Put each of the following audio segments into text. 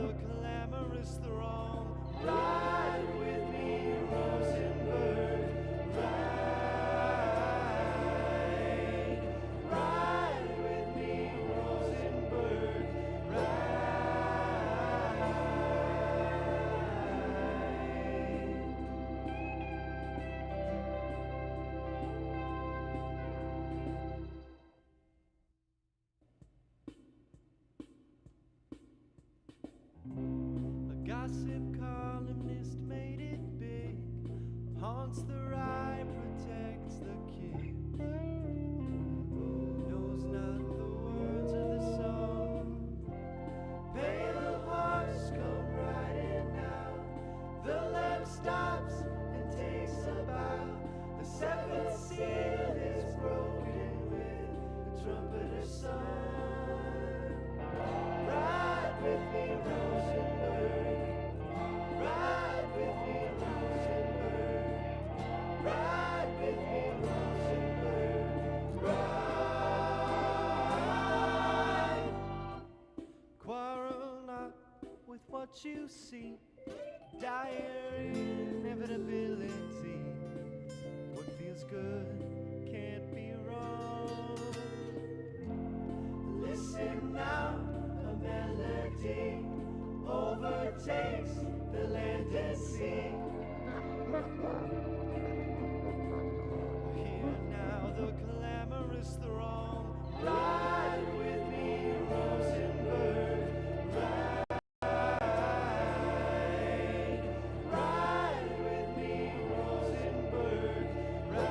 the clamorous throng. Ride with me, Rosenberg. Ride with me, Rosenberg. A gossip columnist made it big. Haunts the rye, protects the king. Knows not the words of the song. Pale horse come riding now. The lamp stops and takes a bow. The seventh seal is broken with the trumpeter's son. Ride with me, Rosenberg. Ride with me, Rosenberg. Ride with me, Rosenberg. Ride. Quarrel not with what you see. Dire inevitability. What feels good can't be wrong. Listen now, a melody overtakes the land and sea. Hear now the clamorous throng. Ride with me, Rosenberg. Ride. Ride with me, Rosenberg. Ride.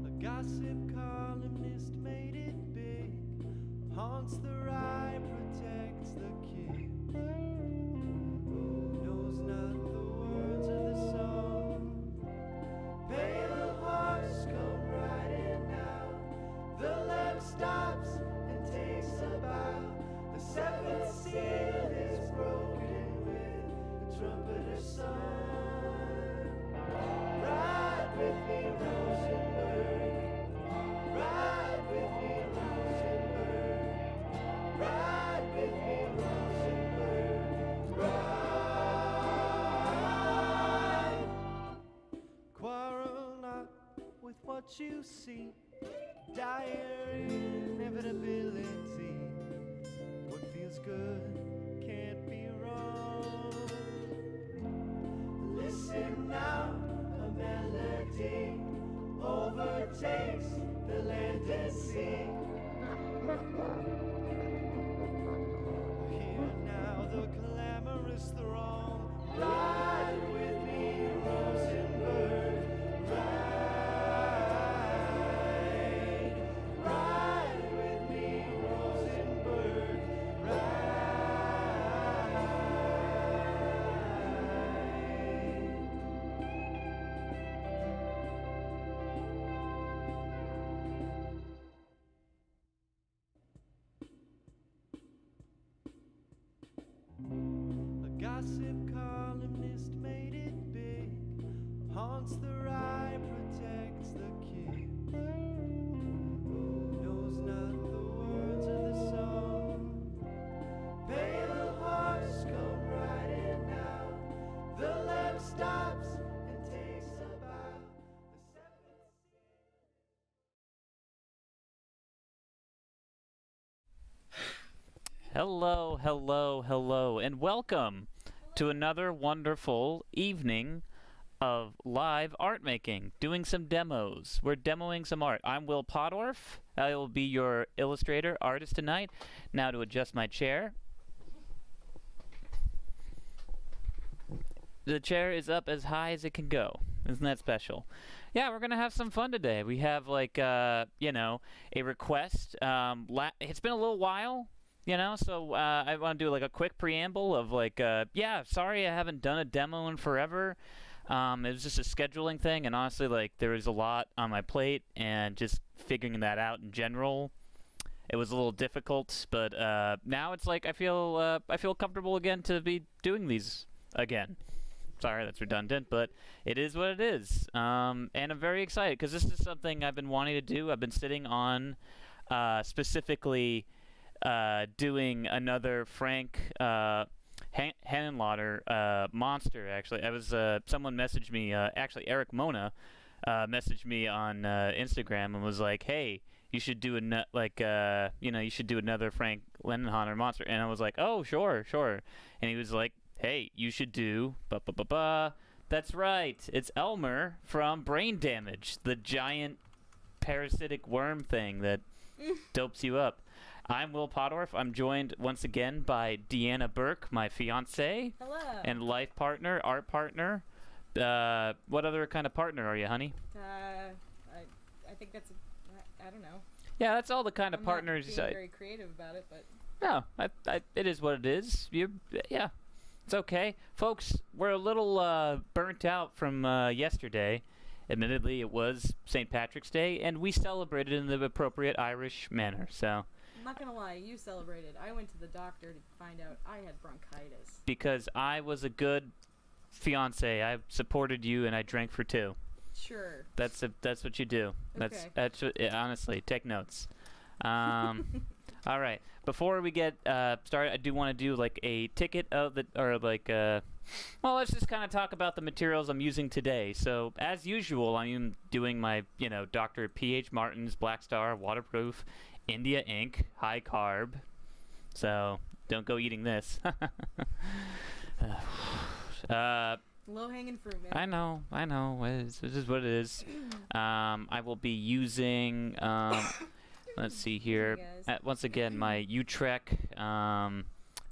A gossip columnist made it big. Haunts the rye, protects the king. Knows not the words of the song. Pale horse come riding now. The lamp stops and takes a bow. The seventh seal is broken with the trumpeter's son. Ride with me, Rosenberg. Ride with me, Rosenberg. Ride with me, Rosenberg. Ride. Quarrel not with what you see. Dire inevitability. What feels good can't be wrong. Listen now, a melody overtakes the land and sea. Hear now the clamorous throng. Ride with me, Rosenberg. Ride. Ride with me, Rosenberg. Ride. A gossip columnist made it big. Haunts the rye, protects the king. Knows not the words of the song. Pale horse come riding now. The lamp stops and takes a bow. The seventh Hello, hello, hello, and welcome to another wonderful evening of live art making, doing some demos. We're demoing some art. I'm Will Pottorff. I will be your illustrator, artist tonight. Now to adjust my chair. The chair is up as high as it can go. Isn't that special? Yeah, we're gonna have some fun today. We have like, you know, a request. It's been a little while. You know, so I want to do like a quick preamble of like, yeah, sorry I haven't done a demo in forever. It was just a scheduling thing, and honestly, like, there was a lot on my plate, and just figuring that out in general it was a little difficult, but now it's like I feel comfortable again to be doing these again. Sorry, that's redundant, but it is what it is. And I'm very excited because this is something I've been wanting to do. I've been sitting on specifically doing another Frank Henenlotter monster. Actually, I was someone messaged me. Actually, Eric Mona messaged me on Instagram and was like, "Hey, you should do you should do another Frank Henenlotter monster." And I was like, "Oh, sure." And he was like, "Hey, you should do That's right. It's Elmer from Brain Damage, the giant parasitic worm thing that dopes you up." I'm Will Pottorff. I'm joined once again by Deanna Burke, my fiance. Hello. And life partner, art partner. What other kind of partner are you, honey? I think that's I don't know. Yeah, that's all the kind of I'm partners. Not being very creative about it, but no, it is what it is. Yeah, it's okay, folks. We're a little burnt out from yesterday. Admittedly, it was St. Patrick's Day, and we celebrated in the appropriate Irish manner. So. I'm not gonna lie, you celebrated. I went to the doctor to find out I had bronchitis. Because I was a good fiance. I supported you, and I drank for two. Sure. That's what you do. Okay. That's what, honestly, take notes. All right. Before we get started, I do want to do like a ticket of the well, let's just kind of talk about the materials I'm using today. So, as usual, I'm doing my, Dr. P.H. Martin's Black Star waterproof India ink, high carb. So, don't go eating this. Low-hanging fruit, man. I know. This is what it is. I will be using, let's see here. Once again, my Utrecht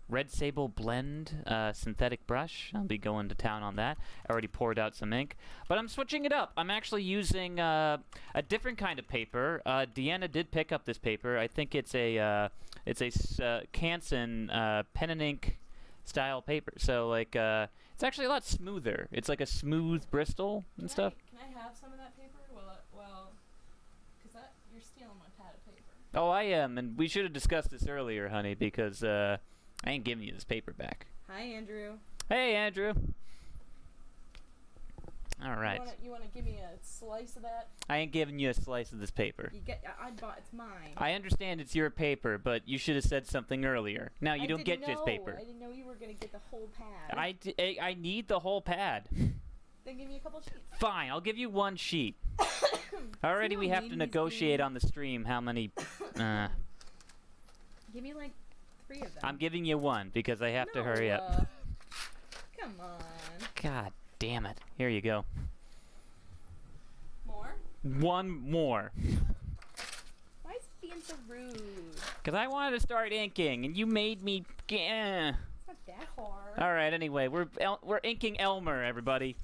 Red Sable Blend synthetic brush. I'll be going to town on that. I already poured out some ink. But I'm switching it up. I'm actually using a different kind of paper. Deanna did pick up this paper. I think it's a Canson pen and ink style paper. So, like, it's actually a lot smoother. It's like a smooth Bristol and stuff. Can I have some of that paper? Well, because you're stealing my pad of paper. Oh, I am. And we should have discussed this earlier, honey, because I ain't giving you this paper back. Hi, Andrew. Hey, Andrew. All right. You wanna give me a slice of that? I ain't giving you a slice of this paper. It's mine. I understand it's your paper, but you should have said something earlier. Now you don't get just paper. I didn't know you were gonna get the whole pad. I need the whole pad. Then give me a couple sheets. Fine, I'll give you one sheet. Already we have to negotiate on the stream how many. Give me like 3 of them. I'm giving you one because I have to hurry up. Come on. God damn it. Here you go. More? One more. Why is it being so rude? Because I wanted to start inking, and you made me. It's not that hard. All right. Anyway, we're inking Elmer, everybody,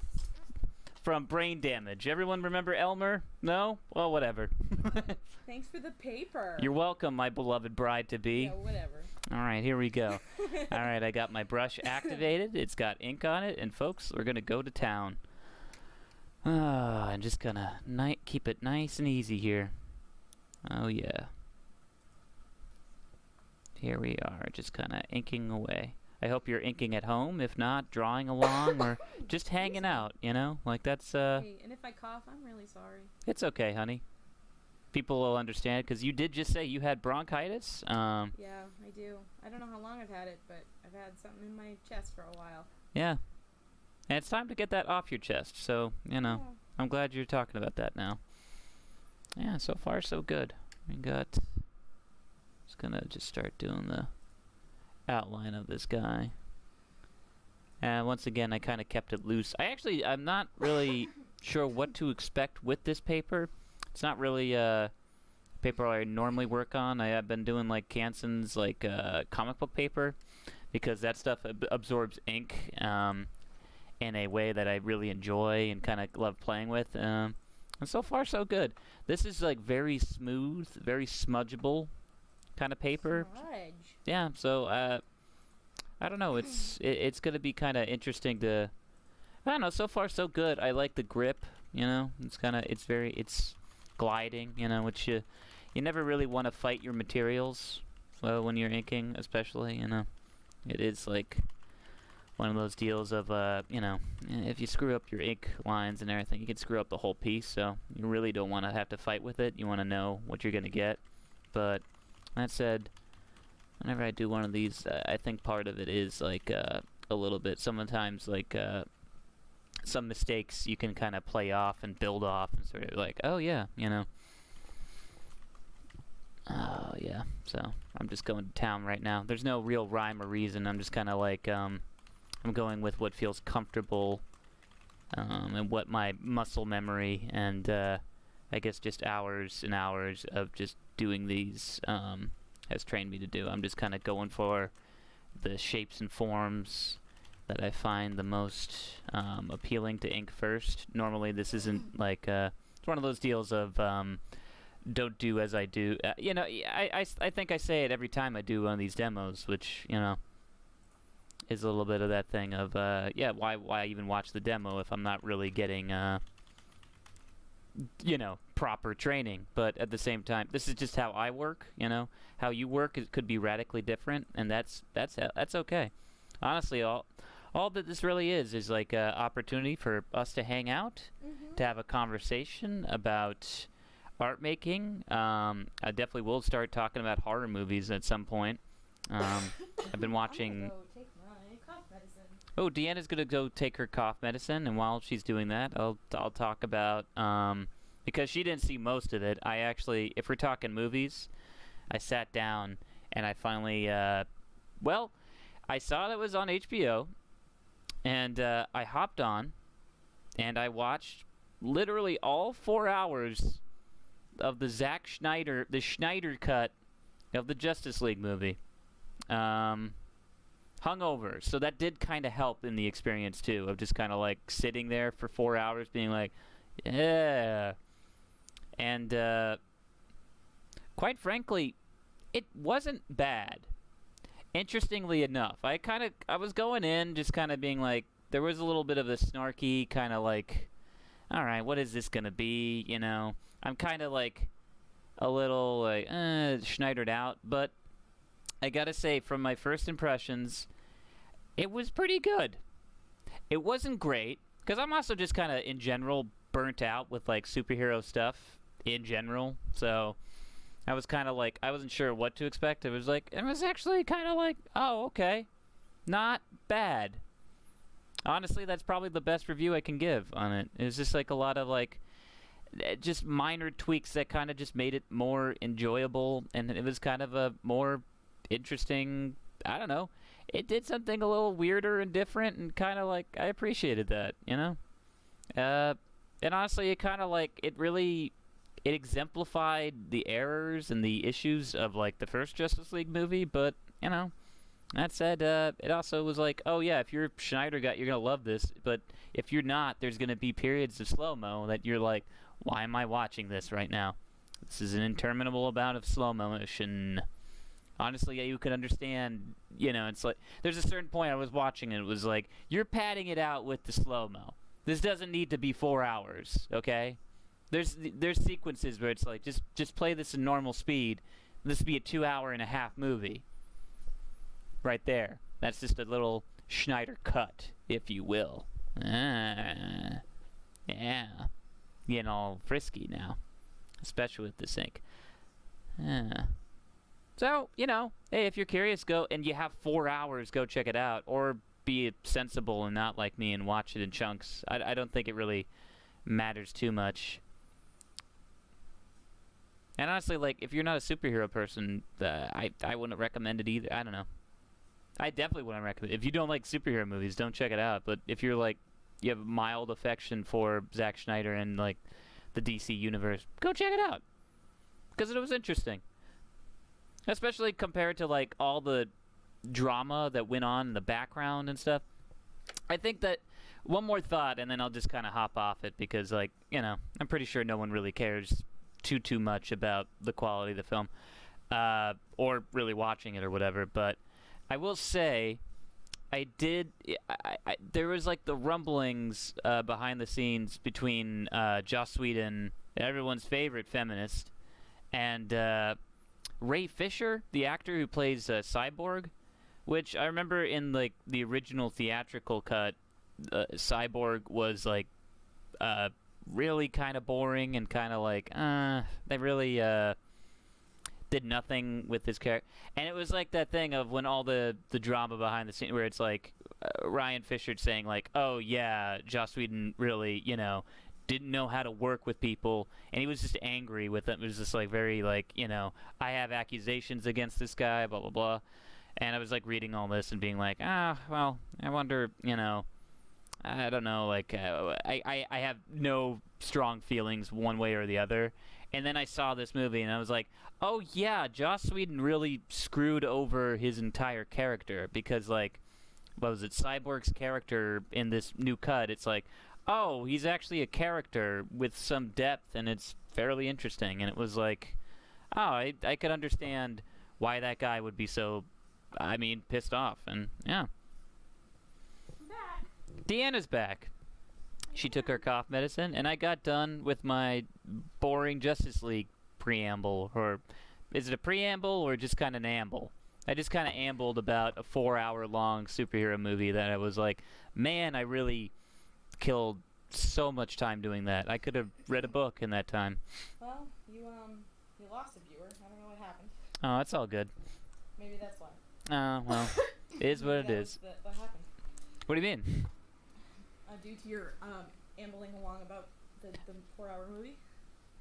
from Brain Damage. Everyone remember Elmer? No? Well, whatever. Thanks for the paper. You're welcome, my beloved bride-to-be. Yeah, whatever. All right, here we go. All right, I got my brush activated. It's got ink on it, and folks, we're gonna go to town. I'm just gonna keep it nice and easy here. Oh yeah. Here we are, just kind of inking away. I hope you're inking at home. If not, drawing along or just hanging out. Like that's. Hey, and if I cough, I'm really sorry. It's okay, honey. People will understand because you did just say you had bronchitis. Yeah, I do. I don't know how long I've had it, but I've had something in my chest for a while. Yeah. And it's time to get that off your chest. So, Yeah. I'm glad you're talking about that now. Yeah, so far so good. We got. Just gonna start doing the outline of this guy. And once again, I kind of kept it loose. I'm not really sure what to expect with this paper. It's not really paper I normally work on. I've been doing like Canson's comic book paper because that stuff absorbs ink in a way that I really enjoy and kind of love playing with. And so far so good. This is like very smooth, very smudgeable kind of paper. Smudge. Yeah, so I don't know. It's gonna be kind of interesting to. I don't know. So far so good. I like the grip. It's gliding, which you never really want to fight your materials when you're inking, especially, you know. It is like one of those deals of, you know, if you screw up your ink lines and everything, you can screw up the whole piece, so you really don't want to have to fight with it. You want to know what you're going to get. But that said, whenever I do one of these, I think part of it is, like, a little bit, sometimes, like, some mistakes you can kind of play off and build off and sort of like, oh, yeah, you know. Oh, yeah, so I'm just going to town right now. There's no real rhyme or reason. I'm just kind of like, I'm going with what feels comfortable, and what my muscle memory and, I guess just hours and hours of just doing these, has trained me to do. I'm just kind of going for the shapes and forms that I find the most, appealing to ink first. Normally this isn't like, it's one of those deals of, don't do as I do. You know, I think I say it every time I do one of these demos, which, you know, is a little bit of that thing of, yeah, why even watch the demo if I'm not really getting, you know, proper training. But at the same time, this is just how I work, you know. How you work could be radically different, and that's okay. Honestly, all that this really is like an opportunity for us to hang out, to have a conversation about art making. I definitely will start talking about horror movies at some point. I've been watching. I'm gonna go take my cough medicine. Oh, Deanna's gonna go take her cough medicine, and while she's doing that, I'll talk about, because she didn't see most of it. I actually, if we're talking movies, I sat down and I finally, well, I saw that it was on HBO, and I hopped on, and I watched literally all 4 hours of the Zack Snyder, the Snyder cut of the Justice League movie. Hungover, so that did kind of help in the experience too, of just kind of like sitting there for 4 hours being like, yeah. And quite frankly, it wasn't bad. Interestingly enough, I was going in just kind of being like, there was a little bit of a snarky kind of like, all right, what is this gonna be, you know? I'm kind of like a little like Schneidered out, but I gotta say, from my first impressions, it was pretty good. It wasn't great, because I'm also just kind of, in general, burnt out with, like, superhero stuff in general, so I was kind of like, I wasn't sure what to expect. It was actually kind of like, oh, okay, not bad. Honestly, that's probably the best review I can give on it. It was just, like, a lot of, like, just minor tweaks that kind of just made it more enjoyable, and it was kind of a more interesting, I don't know, it did something a little weirder and different, and kind of like, I appreciated that, you know? And honestly, it kind of like, it exemplified the errors and the issues of like the first Justice League movie, but, you know, that said, it also was like, oh yeah, if you're a Schneider guy, you're gonna love this, but if you're not, there's gonna be periods of slow-mo that you're like, why am I watching this right now? This is an interminable amount of slow-mo motion. Honestly, yeah, you could understand, you know, it's like, there's a certain point I was watching and it was like, you're padding it out with the slow-mo. This doesn't need to be 4 hours, okay? There's sequences where it's like, just play this in normal speed. This would be a 2.5-hour movie. Right there. That's just a little Schneider cut, if you will. Yeah. Getting all frisky now. Especially with the ink. So, you know, hey, if you're curious, go, and you have 4 hours, go check it out. Or be sensible and not like me and watch it in chunks. I don't think it really matters too much. And honestly, like, if you're not a superhero person, I wouldn't recommend it either. I don't know. I definitely wouldn't recommend it. If you don't like superhero movies, don't check it out. But if you're like, you have mild affection for Zack Snyder and like the DC universe, go check it out. Because it was interesting. Especially compared to like all the drama that went on in the background and stuff. I think that, one more thought, and then I'll just kind of hop off it, because like, you know, I'm pretty sure no one really cares too much about the quality of the film, or really watching it or whatever. But I will say, there was like the rumblings behind the scenes between Joss Whedon, everyone's favorite feminist, And Ray Fisher, the actor who plays Cyborg, which I remember in like the original theatrical cut, Cyborg was like really kind of boring and kind of like they really did nothing with his character. And it was like that thing of when all the drama behind the scene where it's like Ryan Fisher saying like, oh yeah, Joss Whedon really, you know, didn't know how to work with people, and he was just angry with them. It was just like very like, you know, I have accusations against this guy, blah blah blah. And I was like reading all this and being like, well, I wonder, you know, I don't know, like I have no strong feelings one way or the other. And then I saw this movie and I was like, oh yeah, Joss Whedon really screwed over his entire character, because like, what was it, Cyborg's character in this new cut, it's like, oh, he's actually a character with some depth and it's fairly interesting. And it was like, oh, I could understand why that guy would be so, I mean, pissed off. And yeah. Deanna's back. She took her cough medicine, and I got done with my boring Justice League preamble. Or is it a preamble or just kind of an amble? I just kind of ambled about a 4-hour-long superhero movie that I was like, man, I really killed so much time doing that. I could have read a book in that time. Well, you lost a viewer. I don't know what happened. Oh, that's all good. Maybe that's why. Oh, well, it is what it is. What happened? What do you mean? Due to your ambling along about the 4-hour movie?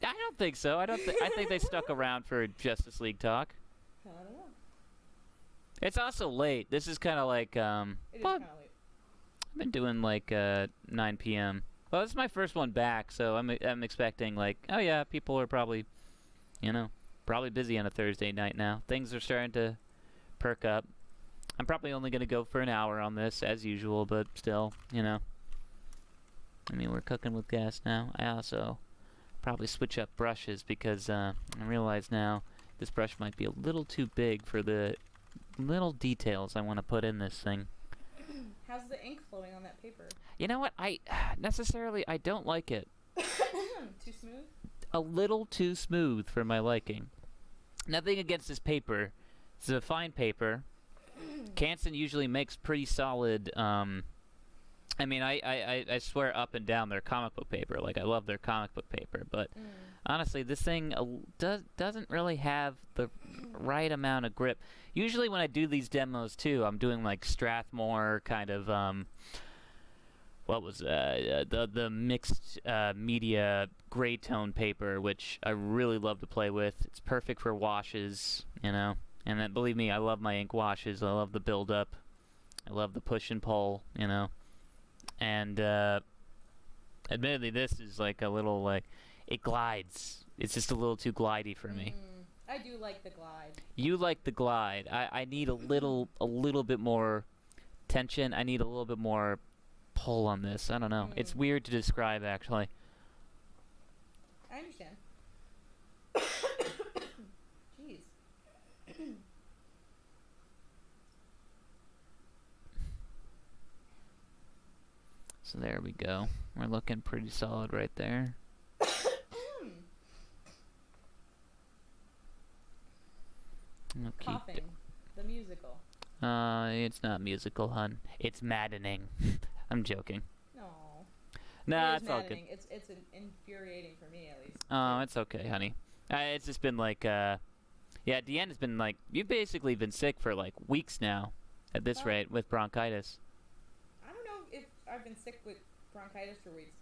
I don't think so. I think they stuck around for Justice League talk. I don't know. It's also late. This is kind of like It is kind of late. I've been doing like 9 p.m. Well, this is my first one back, so I'm expecting like, oh yeah, people are probably, you know, probably busy on a Thursday night now. Things are starting to perk up. I'm probably only going to go for an hour on this as usual, but still, you know. I mean, we're cooking with gas now. I also probably switch up brushes because I realize now this brush might be a little too big for the little details I want to put in this thing. How's the ink flowing on that paper? You know what? I don't like it. Too smooth? A little too smooth for my liking. Nothing against this paper. It's a fine paper. Canson usually makes pretty solid, I mean, I swear up and down their comic book paper. Like, I love their comic book paper. But honestly, this thing doesn't really have the right amount of grip. Usually when I do these demos, too, I'm doing, like, Strathmore kind of, what was the mixed media gray tone paper, which I really love to play with. It's perfect for washes, you know. And then, believe me, I love my ink washes. I love the build-up. I love the push and pull, you know. And admittedly, this is like a little like it glides. It's just a little too glidey for me. I do like the glide. You like the glide. I need a little bit more tension. I need a little bit more pull on this. I don't know. It's weird to describe, actually. I understand. Jeez. So there we go. We're looking pretty solid right there. Coughing. The musical. It's not musical, hun. It's maddening. I'm joking. No. Nah, it's it's all good. It's infuriating for me, at least. Oh, it's okay, honey. It's just been like, yeah, Deanna's been like, you've basically been sick for like weeks now, at this rate, with bronchitis. I don't know if I've been sick with bronchitis for weeks.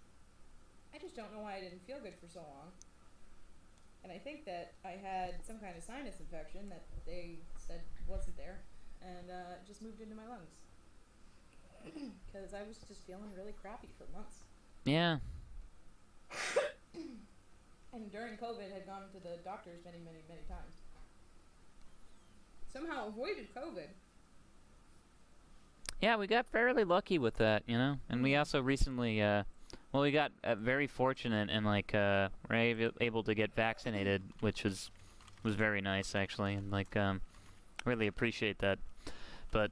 I just don't know why I didn't feel good for so long. And I think that I had some kind of sinus infection that they said wasn't there, and it just moved into my lungs. Because I was just feeling really crappy for months. Yeah. And during COVID, had gone to the doctors many, many, many times. Somehow avoided COVID. Yeah, we got fairly lucky with that, you know? And we also recently, well, we got very fortunate and, like, were able to get vaccinated, which was very nice, actually. And, like, really appreciate that. But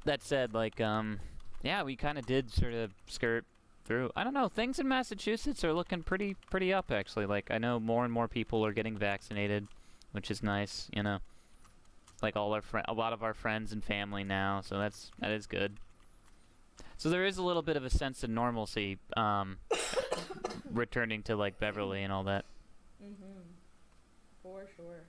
that said, like, yeah, we kind of did sort of skirt through. I don't know. Things in Massachusetts are looking pretty up, actually. Like, I know more and more people are getting vaccinated, which is nice, you know. Like, a lot of our friends and family now, so that is good. So there is a little bit of a sense of normalcy, returning to, like, Beverly and all that. Mm-hmm. For sure.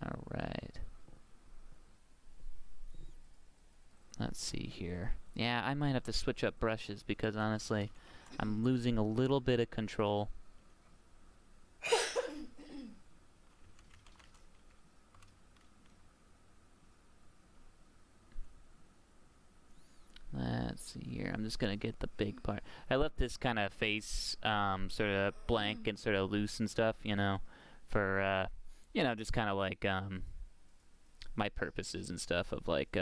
All right. Let's see here. Yeah, I might have to switch up brushes because, honestly, I'm losing a little bit of control. Let's see here. I'm just going to get the big part. I left this kind of face sort of blank and sort of loose and stuff, you know, for, you know, just kind of like my purposes and stuff of like,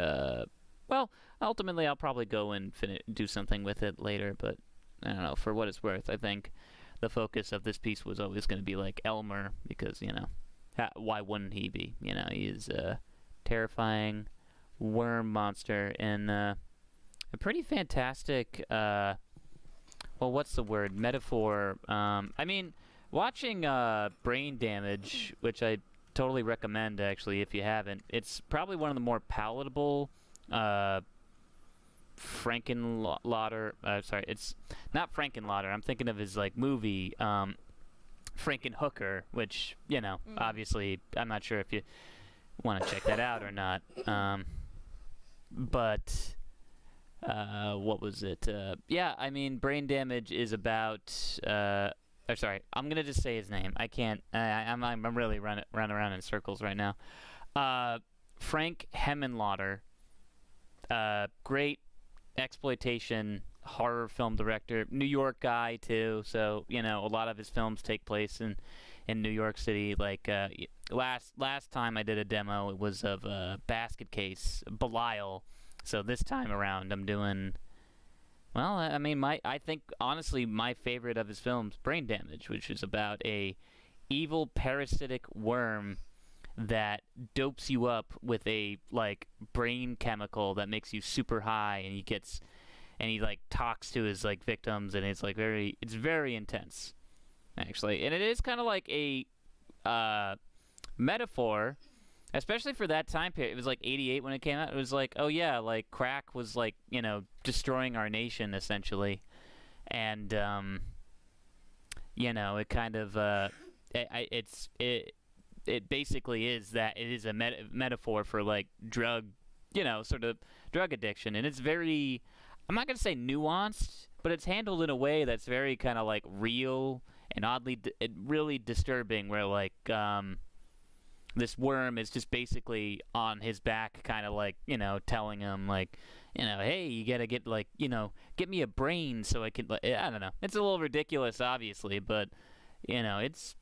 well, ultimately I'll probably go and do something with it later, but I don't know, for what it's worth, I think the focus of this piece was always going to be like Elmer, because, you know, why wouldn't he be? You know, he is a terrifying worm monster in a pretty fantastic, well, what's the word? Metaphor. I mean, watching Brain Damage, which I totally recommend, actually, if you haven't, it's probably one of the more palatable Frankenlauter, sorry, it's not Frankenlauter, I'm thinking of his, like, movie, Frankenhooker, which, you know, obviously, I'm not sure if you want to check that out or not, but, what was it, yeah, I mean, Brain Damage is about, sorry, I'm gonna just say his name, I can't, I'm really running around in circles right now, Frank Henenlotter, great exploitation horror film director, New York guy too, so, you know, a lot of his films take place in New York City. Like, last time I did a demo, it was of Basket Case, Belial, so this time around I'm doing, well, I mean, I think, honestly, my favorite of his films, Brain Damage, which is about a evil parasitic worm that dopes you up with a, like, brain chemical that makes you super high, and he like talks to his, like, victims, and it's like it's very intense, actually, and it is kind of like a metaphor, especially for that time period. It was like 88 when it came out. It was like, oh yeah, like crack was, like, you know, destroying our nation essentially, and you know, it kind of it basically is that. It is a metaphor for, like, drug, you know, sort of drug addiction, and it's very, I'm not gonna say nuanced, but it's handled in a way that's very kind of, like, real and oddly really disturbing, where, like, this worm is just basically on his back, kind of, like, you know, telling him, like, you know, hey, you gotta get, like, you know, get me a brain so I can, like, I don't know, it's a little ridiculous, obviously, but, you know, it's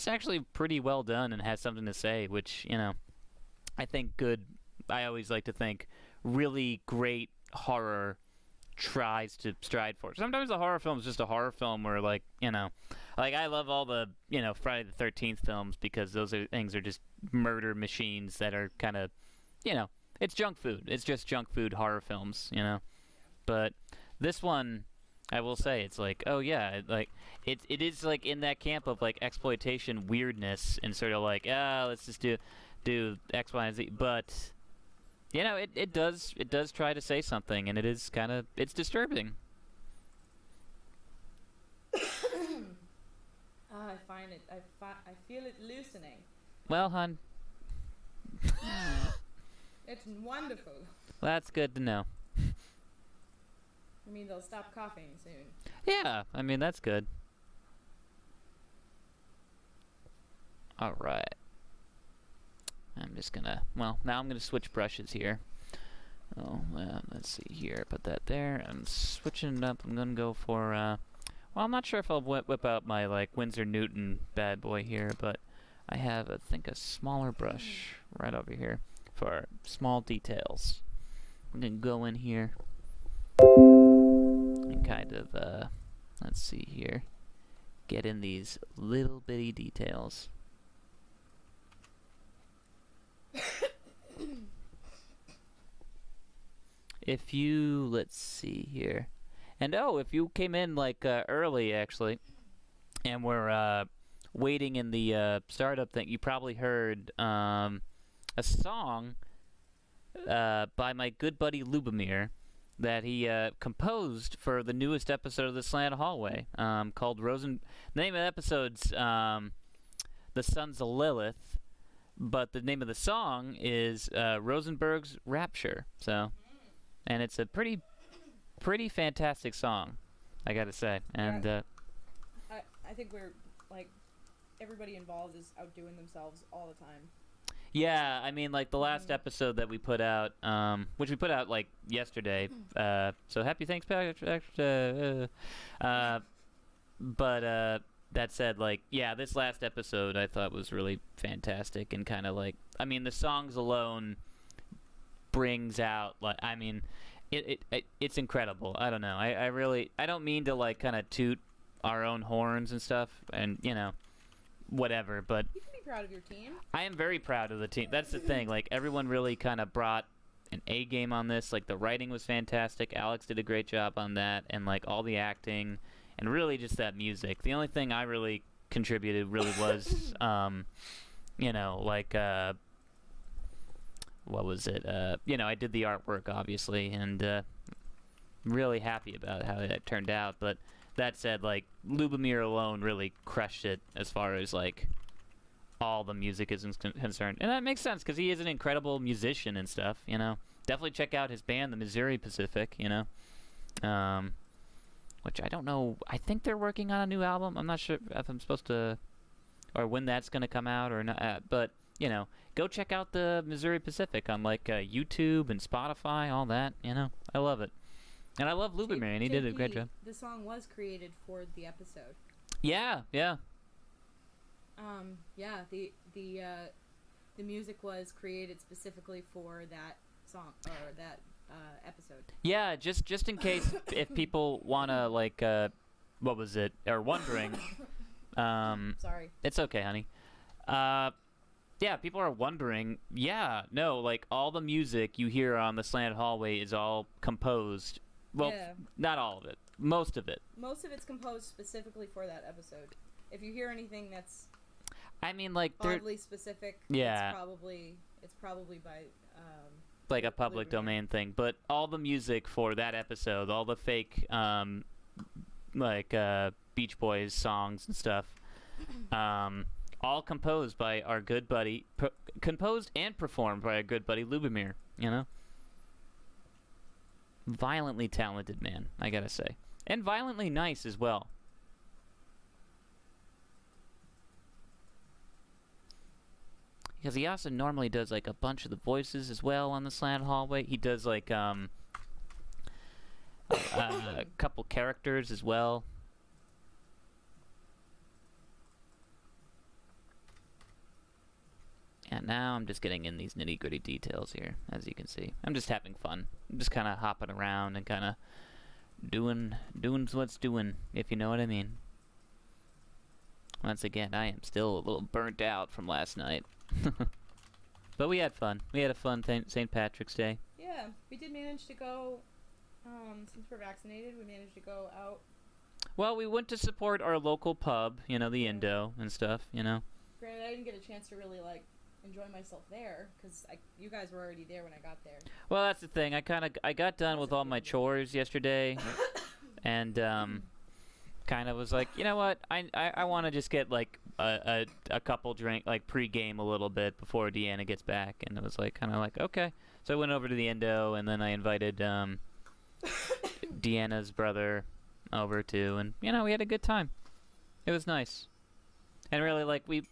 actually pretty well done and has something to say, which, you know, I think I always like to think really great horror tries to stride for. Sometimes the horror film is just a horror film where, like, you know, like, I love all the, you know, Friday the 13th films, because those things are just murder machines that are kind of, you know, it's junk food. It's just junk food horror films, you know. But this one, I will say, it's like, oh yeah, like, it is, like, in that camp of, like, exploitation weirdness, and sort of like, let's just do X, Y, and Z, but, you know, it does try to say something, and it is kind of, it's disturbing. I find it, I feel it loosening. Well, hon. It's wonderful. That's good to know. I mean, they'll stop coughing soon. Yeah, I mean, that's good. All right. I'm just gonna, well, now I'm gonna switch brushes here. Oh, let's see here. Put that there. I'm switching it up. I'm gonna go for, well, I'm not sure if I'll whip out my, like, Winsor Newton bad boy here, but I have, I think, a smaller brush right over here for small details. I'm gonna go in here and kind of, let's see here, get in these little bitty details. if you, let's see here. And if you came in like early actually, and we're waiting in the startup thing, you probably heard a song by my good buddy Lubomir that he composed for the newest episode of the Slant Hallway, called The name of the episode's The Sons of Lilith, but the name of the song is Rosenberg's Rapture. So, and it's a pretty fantastic song, I gotta say. And I think we're like everybody involved is outdoing themselves all the time. yeah, I mean, like the last episode that we put out, which we put out like yesterday. So happy Thanksgiving. But that said, like, yeah, this last episode I thought was really fantastic and kind of like, I mean, the songs alone brings out, like, I mean, it's incredible. I don't know. I don't mean to like kind of toot our own horns and stuff, and you know, whatever. But You can be proud of your team. I am very proud of the team. That's the thing. Like everyone really kind of brought an A game on this. Like the writing was fantastic. Alex did a great job on that, and like all the acting. And really just that music. The only thing I really contributed really was, you know, like, what was it? You know, I did the artwork, obviously, and really happy about how that turned out. But that said, like, Lubomir alone really crushed it as far as, like, all the music is concerned. And that makes sense, because he is an incredible musician and stuff, you know. Definitely check out his band, the Missouri Pacific, you know. Which I don't know. I think they're working on a new album. I'm not sure if I'm supposed to, or when that's going to come out or not. But, you know, go check out the Missouri Pacific on, like, YouTube and Spotify, all that, you know. I love it. And I love Lubomir, and he did a great job. The song was created for the episode. Yeah, yeah. Yeah, the music was created specifically for that song, or that episode. Yeah, just in case if people want to, like, what was it, or wondering. Sorry. It's okay, honey. Yeah, people are wondering. Yeah, no, like, all the music you hear on the Slant Hallway is all composed. Well, Yeah. not all of it. Most of it. Most of it's composed specifically for that episode. If you hear anything that's I mean, like, they're oddly specific, Yeah. it's probably by like a public Lubomir. domain thing. But all the music for that episode, all the fake, like, Beach Boys songs and stuff, all composed by our good buddy, composed and performed by our good buddy Lubomir, you know? Violently talented man, I gotta say. And violently nice as well. Because he also normally does, like, a bunch of the voices as well on the Slant Hallway. He does, like, a couple characters as well. And now I'm just getting in these nitty-gritty details here, as you can see. I'm just having fun. I'm just kind of hopping around and kind of doing what's doing, if you know what I mean. Once again, I am still a little burnt out from last night. But we had fun. We had a fun St. Patrick's Day. Yeah, we did manage to go, since we're vaccinated, we managed to go out. Well, we went to support our local pub, you know, the Indo and stuff, you know. Granted, I didn't get a chance to really, like, enjoy myself there, because you guys were already there when I got there. Well, that's the thing. I got done with all my chores yesterday, and kind of was like, you know what? I want to just get like a couple drink, like pregame a little bit before Deanna gets back, and it was like kind of like okay. So I went over to the Indo, and then I invited Deanna's brother over too, and you know we had a good time. It was nice, and really like we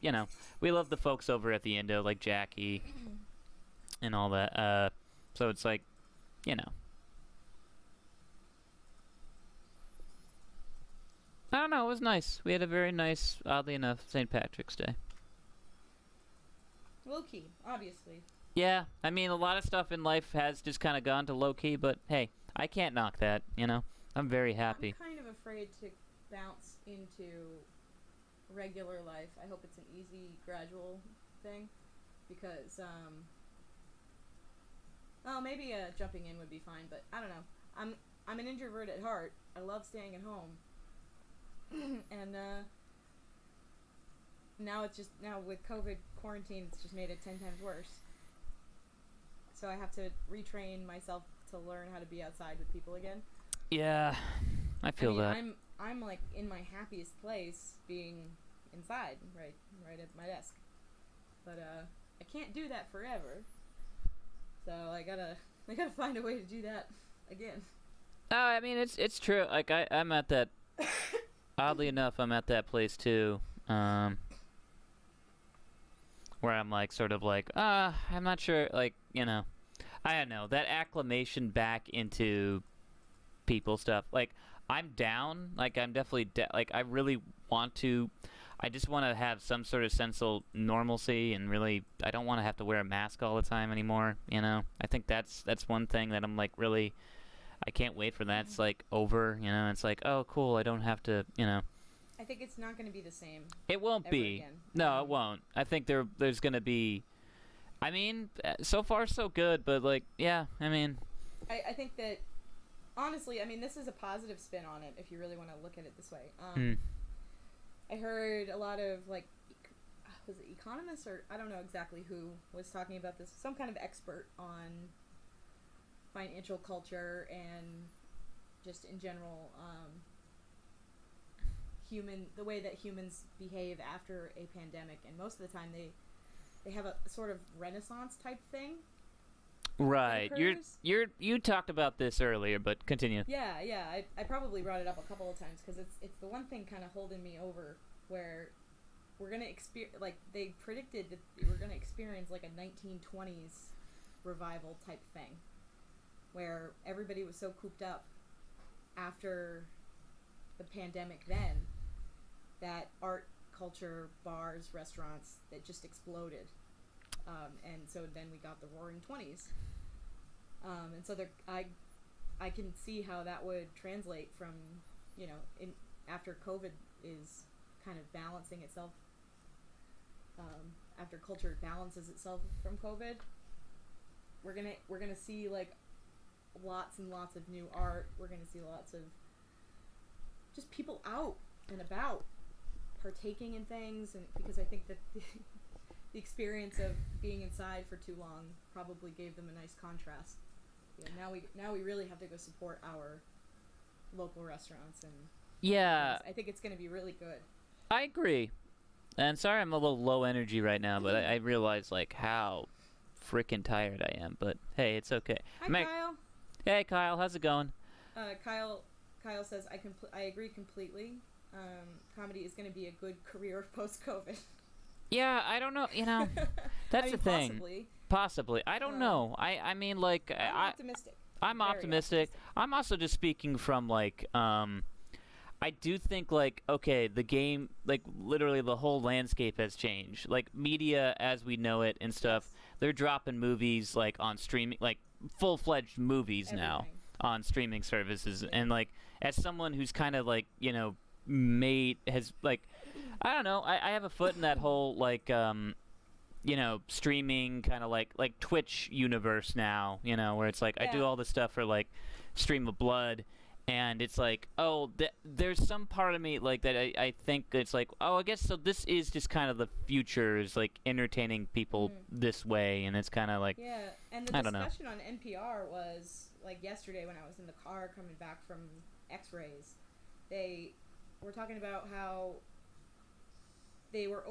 love the folks over at the Indo, like Jackie and all that. So it's like, you know. I don't know, it was nice. We had a very nice, oddly enough, St. Patrick's Day. Low-key, obviously. Yeah, I mean, a lot of stuff in life has just kind of gone to low-key, but hey, I can't knock that, you know? I'm very happy. I'm kind of afraid to bounce into regular life. I hope it's an easy, gradual thing, because, Oh, maybe jumping in would be fine, but I don't know. I'm an introvert at heart. I love staying at home. And now with COVID quarantine, it's just made it 10 times worse. So I have to retrain myself to learn how to be outside with people again. Yeah, I feel that. I'm like in my happiest place being inside, right at my desk. But I can't do that forever. So I gotta find a way to do that again. I mean, it's true. Like I'm at that. Oddly enough, I'm at that place too, where I'm like sort of like, I'm not sure. Like, you know, I don't know, that acclimation back into people stuff. Like, I'm down. Like, I'm definitely like I really want to. I just want to have some sort of sense of normalcy, and really, I don't want to have to wear a mask all the time anymore. You know, I think that's one thing that I'm like really. I can't wait for that. It's like over, you know. It's like, oh, cool. I don't have to, you know. I think it's not going to be the same. It won't ever be. Again. No, it won't. I think there's going to be. I mean, so far so good, but like, yeah. I mean, I think that honestly, I mean, this is a positive spin on it if you really want to look at it this way. I heard a lot of like, was it economists or I don't know exactly who was talking about this. Some kind of expert on financial culture and just in general the way that humans behave after a pandemic, and most of the time they have a sort of renaissance type thing. right. You talked about this earlier, but continue. Yeah. I probably brought it up a couple of times because it's the one thing kind of holding me over, where we're gonna experience, like they predicted that we're gonna experience like a 1920s revival type thing, where everybody was so cooped up after the pandemic then that art, culture, bars, restaurants, that just exploded. And so then we got the Roaring 20s. And so I can see how that would translate from, you know, after COVID is kind of balancing itself, after culture balances itself from COVID, we're gonna see like lots and lots of new art. We're going to see lots of just people out and about partaking in things, and because I think that the experience of being inside for too long probably gave them a nice contrast. Yeah, now we really have to go support our local restaurants, and Yeah, I think it's going to be really good. I agree. And sorry I'm a little low energy right now, but I realize like how freaking tired I am. But hey, it's okay. Hi, Kyle. Hey, Kyle, how's it going? Kyle says, I agree completely. Comedy is going to be a good career post-COVID. Yeah, I don't know. You know, that's the thing. Possibly. I don't know. I mean, like, I'm optimistic. I'm optimistic. I'm also just speaking from, like, I do think, like, okay, the game, like, literally the whole landscape has changed. Like, media as we know it and stuff, they're dropping movies, like, on streaming, like, full-fledged movies now on streaming services. And, like, as someone who's kind of, like, you know, has, like, I don't know, I have a foot in that whole, like, you know, streaming kind of like Twitch universe now, you know, where it's like I do all this stuff for, like, Stream of Blood. And it's like, oh, there's some part of me like that. I think it's like, oh, I guess so. This is just kind of the future, is like entertaining people this way, and it's kind of like, and the discussion on NPR was like yesterday when I was in the car coming back from X-rays. They were talking about how they were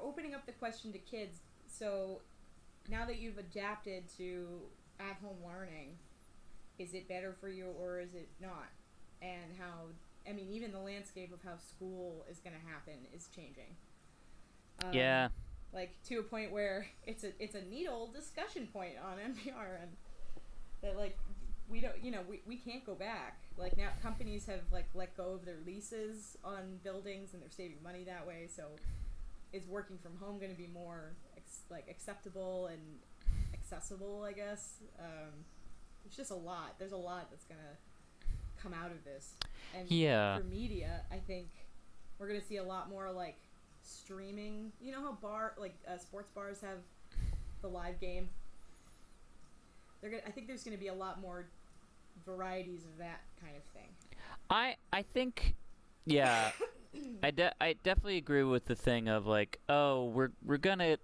opening up the question to kids. So now that you've adapted to at-home learning, is it better for you or is it not? And how, I mean, even the landscape of how school is going to happen is changing. Like, to a point where it's a neat old discussion point on NPR, and that, like, we don't, you know, we can't go back. Like, now companies have, like, let go of their leases on buildings, and they're saving money that way. So is working from home going to be more acceptable and accessible, I guess? It's just a lot. There's a lot that's going to come out of this. And for media, I think we're going to see a lot more, like, streaming. You know how sports bars have the live game? I think there's gonna be a lot more varieties of that kind of thing. I think, yeah, I definitely agree with the thing of like, oh, we're gonna,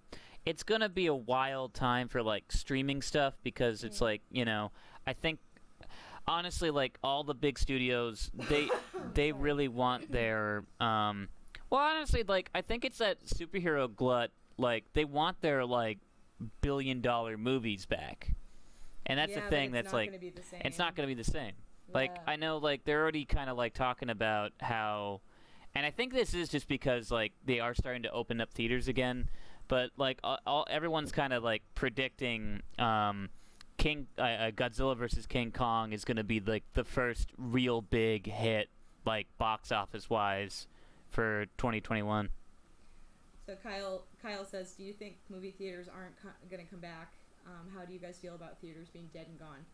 it's gonna be a wild time for like streaming stuff because it's like, you know, I think honestly like all the big studios they really want their well honestly like I think it's that superhero glut, like they want their like billion-dollar movies back. And that's the thing that's like it's not going to be the same. Like I know like they're already kind of like talking about how, and I think this is just because like they are starting to open up theaters again, but like everyone's kind of like predicting Godzilla versus King Kong is going to be like the first real big hit like box office wise for 2021. So Kyle says, do you think movie theaters aren't going to come back? How do you guys feel about theaters being dead and gone?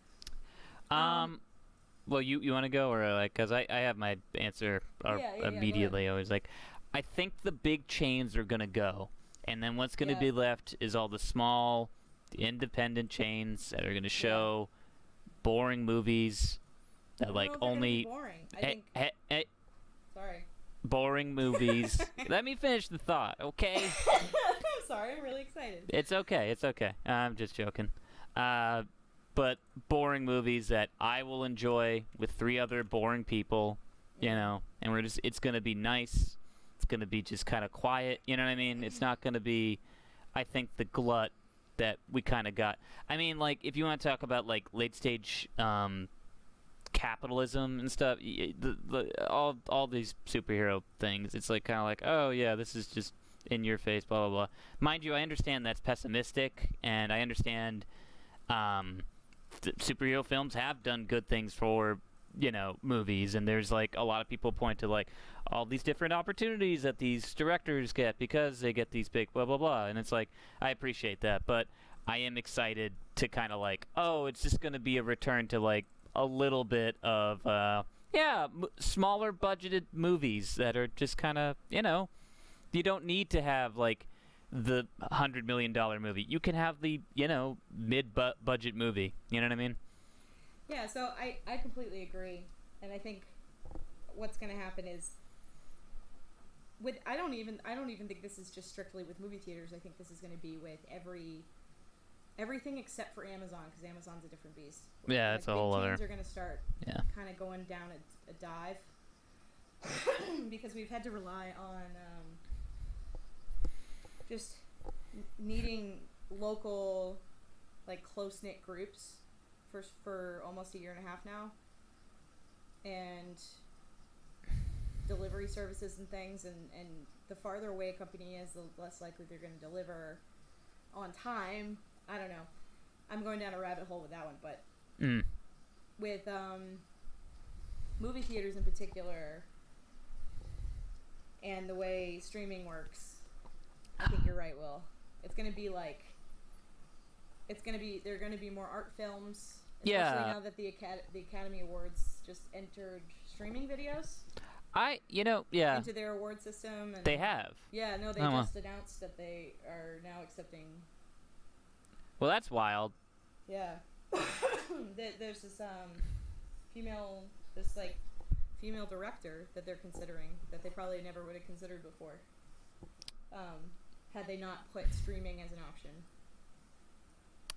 Well, you want to go or like, cause I have my answer immediately. I was like, I think the big chains are gonna go, and then what's gonna be left is all the small, independent chains that are gonna show boring movies that like only boring. I think. Sorry. Boring movies. Let me finish the thought, okay? I'm sorry, I'm really excited. It's okay. I'm just joking. But boring movies that I will enjoy with 3 other boring people, you know, and it's going to be nice. It's going to be just kind of quiet, you know what I mean? It's not going to be, I think, the glut that we kind of got. I mean, like, if you want to talk about, like, late-stage capitalism and stuff, all these superhero things, it's like kind of like, oh yeah, this is just in your face, blah blah blah. Mind you, I understand that's pessimistic, and I understand superhero films have done good things for, you know, movies, and there's like a lot of people point to like all these different opportunities that these directors get because they get these big blah blah blah, and it's like I appreciate that, but I am excited to kind of like, oh, it's just going to be a return to like a little bit of smaller budgeted movies that are just kind of, you know, you don't need to have like the $100 million movie. You can have the, you know, mid-budget movie. You know what I mean? Yeah, so I completely agree, and I think what's going to happen is I don't even think this is just strictly with movie theaters. I think this is going to be with everything except for Amazon, because Amazon's a different beast. Yeah, that's a whole other. Things are going to start kind of going down a dive because we've had to rely on just needing local, like, close-knit groups for almost a year and a half now, and delivery services and things, and the farther away a company is, the less likely they're going to deliver on time. I don't know. I'm going down a rabbit hole with that one, but with movie theaters in particular and the way streaming works, I think you're right, Will. It's going to be like, there are going to be more art films, especially now that the Academy Awards just entered streaming videos. Into their award system. And they have. Yeah, no, they just announced that they are now accepting. Well, that's wild. Yeah. There's this female director that they're considering that they probably never would have considered before, had they not put streaming as an option.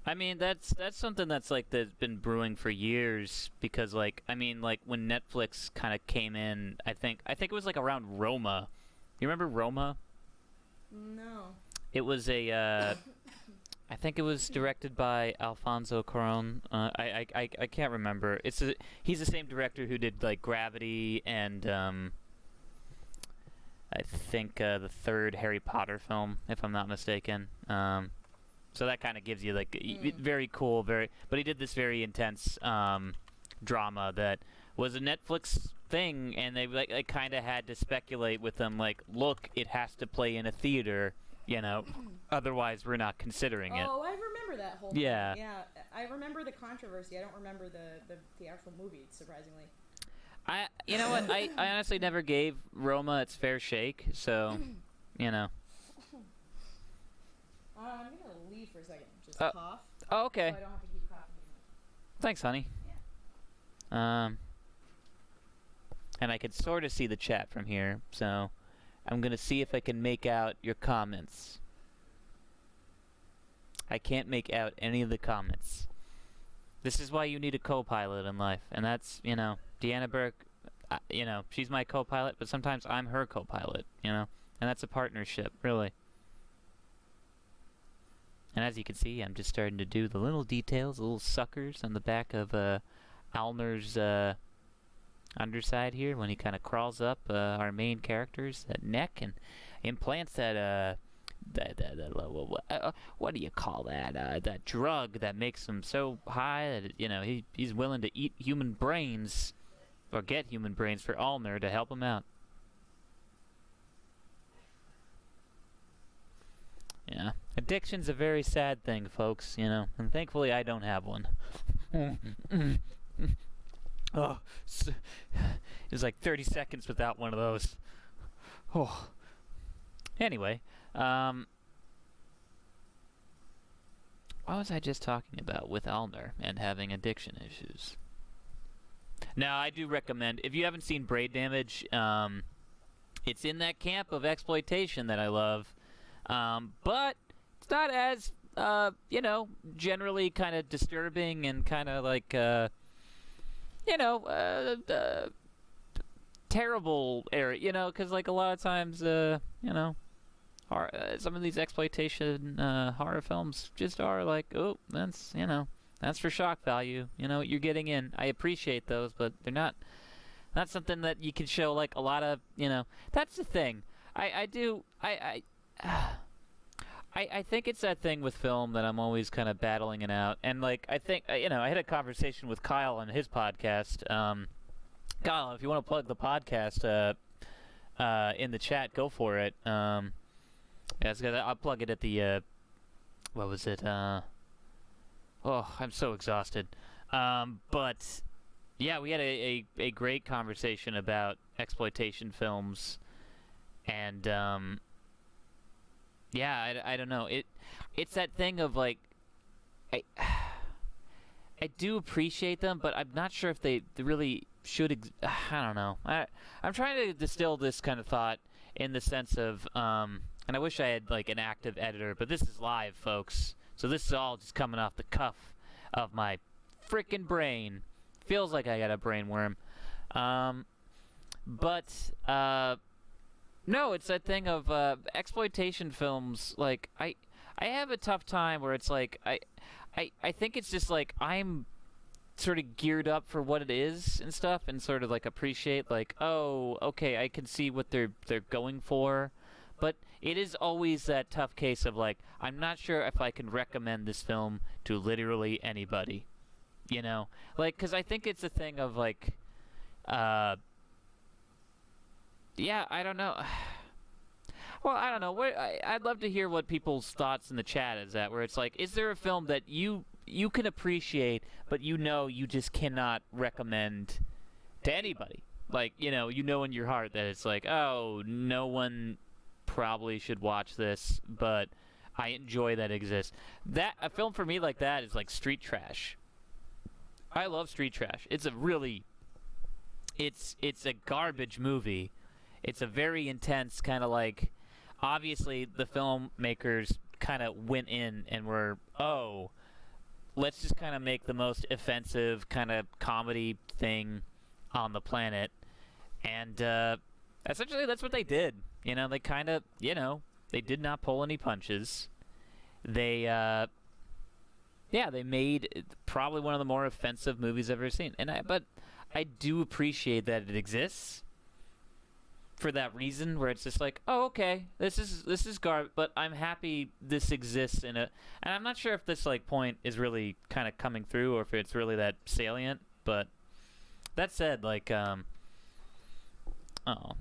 I mean, that's something that's like that's been brewing for years, because like, I mean, like when Netflix kind of came in, I think it was like around Roma. You remember Roma? No. It was a I think it was directed by Alfonso Cuarón. I can't remember. He's the same director who did like Gravity and I think the 3rd Harry Potter film, if I'm not mistaken. So that kind of gives you like very cool, but he did this very intense drama that was a Netflix thing, and they like kind of had to speculate with them like, look, it has to play in a theater. You know, otherwise we're not considering it. Oh, I remember that whole thing. Yeah, I remember the controversy. I don't remember the actual movie, surprisingly. You know what? I honestly never gave Roma its fair shake, so, you know. I'm gonna leave for a second. Just cough. Oh, okay. So I don't have to keep coughing. Thanks, honey. And I can sort of see the chat from here, so I'm gonna see if I can make out your comments. I can't make out any of the comments. This is why you need a co-pilot in life, and that's, you know, Deanna Burke, you know, she's my co-pilot, but sometimes I'm her co-pilot, you know, and that's a partnership, really. And as you can see, I'm just starting to do the little details, the little suckers on the back of Alner's underside here when he kind of crawls up our main character's neck and implants that what do you call that? That drug that makes him so high that, you know, he's willing to eat human brains or get human brains for Alner to help him out. Yeah, addiction's a very sad thing, folks, you know, and thankfully I don't have one. Oh, it was like 30 seconds without one of those. Oh. Anyway, what was I just talking about with Alner and having addiction issues? Now, I do recommend, if you haven't seen Brain Damage, it's in that camp of exploitation that I love. But it's not as, you know, generally kind of disturbing and kind of like, you know, terrible area, you know, because like a lot of times, you know, some of these exploitation horror films just are like, oh, that's, you know, that's for shock value. You know what you're getting in. I appreciate those, but they're not something that you can show like a lot of, you know. That's the thing. I think it's that thing with film that I'm always kind of battling it out. And, like, I think, you know, I had a conversation with Kyle on his podcast. Kyle, if you want to plug the podcast in the chat, go for it. Yeah, I'll plug it at the, what was it? Oh, I'm so exhausted. But, yeah, we had a great conversation about exploitation films. And, yeah, I don't know. It's that thing of like, I do appreciate them, but I'm not sure if they really should. I don't know. I'm trying to distill this kind of thought in the sense of, and I wish I had like an active editor, but this is live, folks. So this is all just coming off the cuff of my freaking brain. Feels like I got a brain worm. No, it's that thing of exploitation films. Like I have a tough time where it's like I think it's just like I'm sort of geared up for what it is and stuff, and sort of like appreciate like, oh, okay, I can see what they're going for, but it is always that tough case of like, I'm not sure if I can recommend this film to literally anybody, you know, like, because I think it's a thing of like, yeah, I don't know. Well, I don't know. I'd love to hear what people's thoughts in the chat is at, where it's like, is there a film that you can appreciate, but you know you just cannot recommend to anybody? Like, you know in your heart that it's like, oh, no one probably should watch this, but I enjoy that it exists. A film for me like that is like Street Trash. I love Street Trash. It's a garbage movie. It's a very intense kind of like, obviously the filmmakers kind of went in and were, oh, let's just kind of make the most offensive kind of comedy thing on the planet. And essentially that's what they did. You know, they kind of, you know, they did not pull any punches. They, yeah, they made probably one of the more offensive movies I've ever seen. But I do appreciate that it exists. For that reason, where it's just like, oh, okay, this is garbage, but I'm happy this exists in it, and I'm not sure if this like point is really kind of coming through, or if it's really that salient. But that said, like, oh,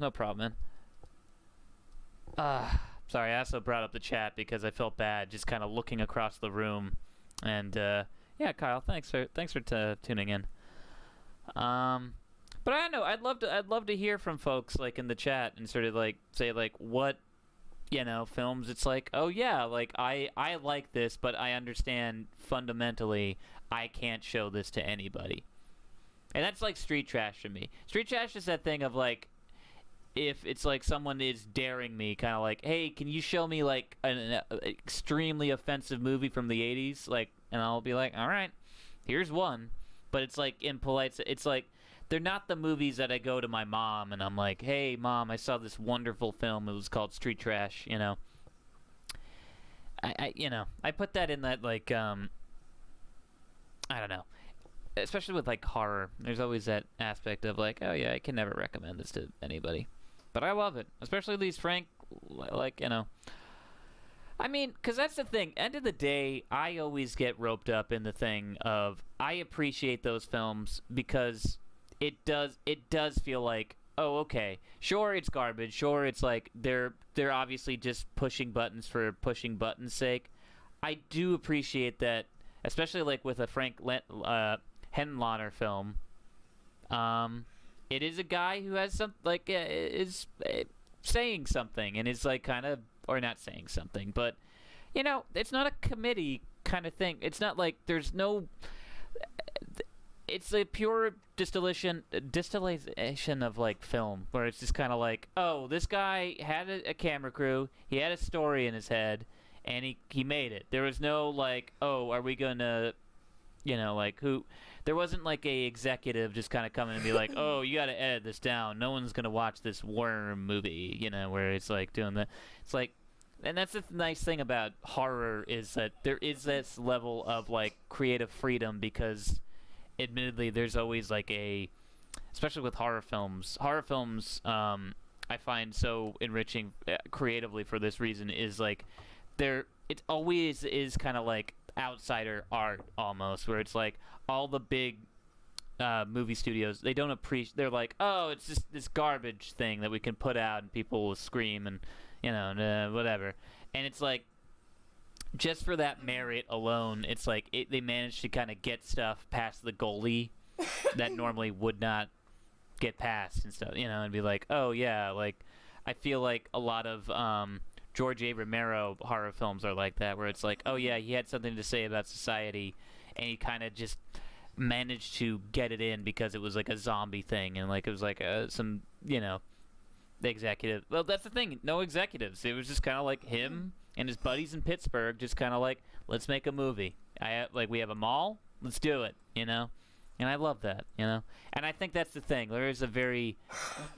no problem, man. Sorry, I also brought up the chat because I felt bad just kind of looking across the room, and yeah, Kyle, thanks for tuning in. But I don't know. I'd love to hear from folks like in the chat and sort of like say like what films, it's like, oh yeah, like I like this, but I understand fundamentally I can't show this to anybody. And that's like street trash to me. Street trash is that thing of like, if it's like someone is daring me, kind of like, hey, can you show me like an extremely offensive movie from the 80s? Like, and I'll be like, all right, here's one. But it's like impolite. It's like, they're not the movies that I go to my mom and I'm like, hey, Mom, I saw this wonderful film. It was called Street Trash, I put that in that, like, I don't know. Especially with, like, horror. There's always that aspect of, like, oh, yeah, I can never recommend this to anybody. But I love it. Especially these Frank, like, I mean, because that's the thing. End of the day, I always get roped up in the thing of I appreciate those films because it does feel like, oh, okay, sure, it's garbage. Sure, it's like they're obviously just pushing buttons for pushing buttons' sake. I do appreciate that, especially like with a Frank Henlotter film. It is a guy who has some like is saying something and is like kind of, or not saying something, but it's not a committee kind of thing. It's not like there's no. It's a pure distillation of like film, where it's just kind of like, oh, this guy had a camera crew, he had a story in his head, and he made it. There was no like, oh, are we gonna, like who? There wasn't like a executive just kind of coming and be like, oh, you got to edit this down. No one's gonna watch this worm movie, where it's like doing that. It's like, and that's the nice thing about horror is that there is this level of like creative freedom because. Admittedly, there's always like especially with horror films, I find so enriching creatively for this reason is like it always is kind of like outsider art almost, where it's like all the big movie studios, they don't appreciate, they're like, oh, it's just this garbage thing that we can put out and people will scream and whatever, and it's like, just for that merit alone, it's like they managed to kind of get stuff past the goalie that normally would not get past and stuff, and be like, oh yeah, like I feel like a lot of George A. Romero horror films are like that, where it's like, oh yeah, he had something to say about society, and he kind of just managed to get it in because it was like a zombie thing, and like it was like some, the executive. Well, that's the thing, no executives. It was just kind of like him and his buddies in Pittsburgh, just kind of like, let's make a movie. We have a mall, let's do it, And I love that, And I think that's the thing. There is a very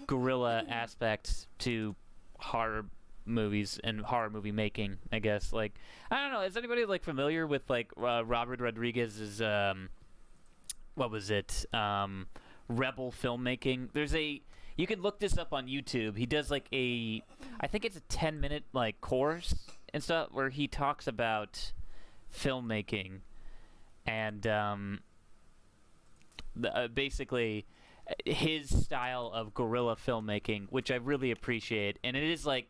guerrilla aspect to horror movies and horror movie making, I guess. Like, I don't know, is anybody like familiar with like Robert Rodriguez's what was it? Rebel filmmaking. You can look this up on YouTube. He does like I think it's a 10-minute like course and stuff where he talks about filmmaking and basically his style of guerrilla filmmaking, which I really appreciate. And it is like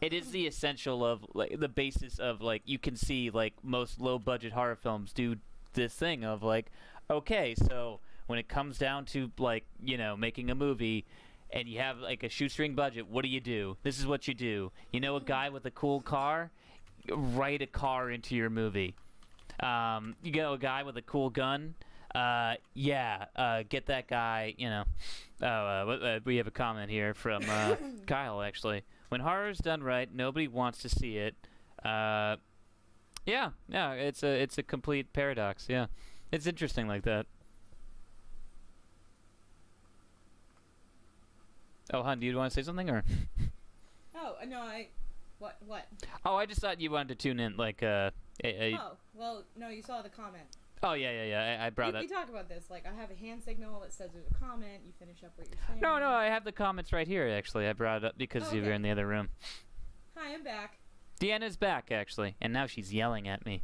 it is the essential of like the basis of like you can see like most low budget horror films do this thing of like, okay, so when it comes down to like making a movie and you have like a shoestring budget, what do? This is what you do. A guy with a cool car, write a car into your movie. A guy with a cool gun, get that guy. We have a comment here from Kyle actually. When horror is done right, nobody wants to see it. It's a complete paradox. Yeah, it's interesting like that. Oh, hon, do you want to say something, or? Oh, no, What? Oh, I just thought you wanted to tune in, like, Oh, well, no, you saw the comment. Oh, yeah, I brought that. We talked about this, like, I have a hand signal that says there's a comment, you finish up what you're saying. No, I have the comments right here, actually. I brought it up because you were in the other room. Hi, I'm back. Deanna's back, actually, and now she's yelling at me.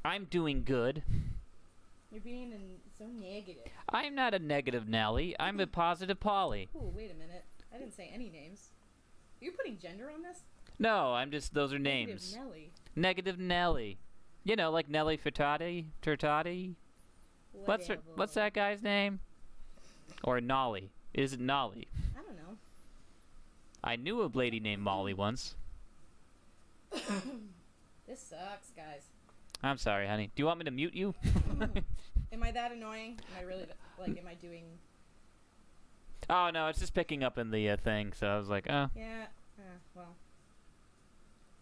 I'm doing good. You're being so negative. I'm not a negative Nelly. I'm a positive Polly. Ooh, wait a minute. I didn't say any names. Are you putting gender on this? No, I'm just, those are names. Negative Nelly. Negative Nelly. Like Nelly Furtado. What's that guy's name? Or Nolly. Is it Nolly? I don't know. I knew a lady named Molly once. This sucks, guys. I'm sorry, honey. Do you want me to mute you? Am I that annoying? Am I really, like, am I doing... Oh, no, it's just picking up in the thing, so I was like, oh. Yeah, well.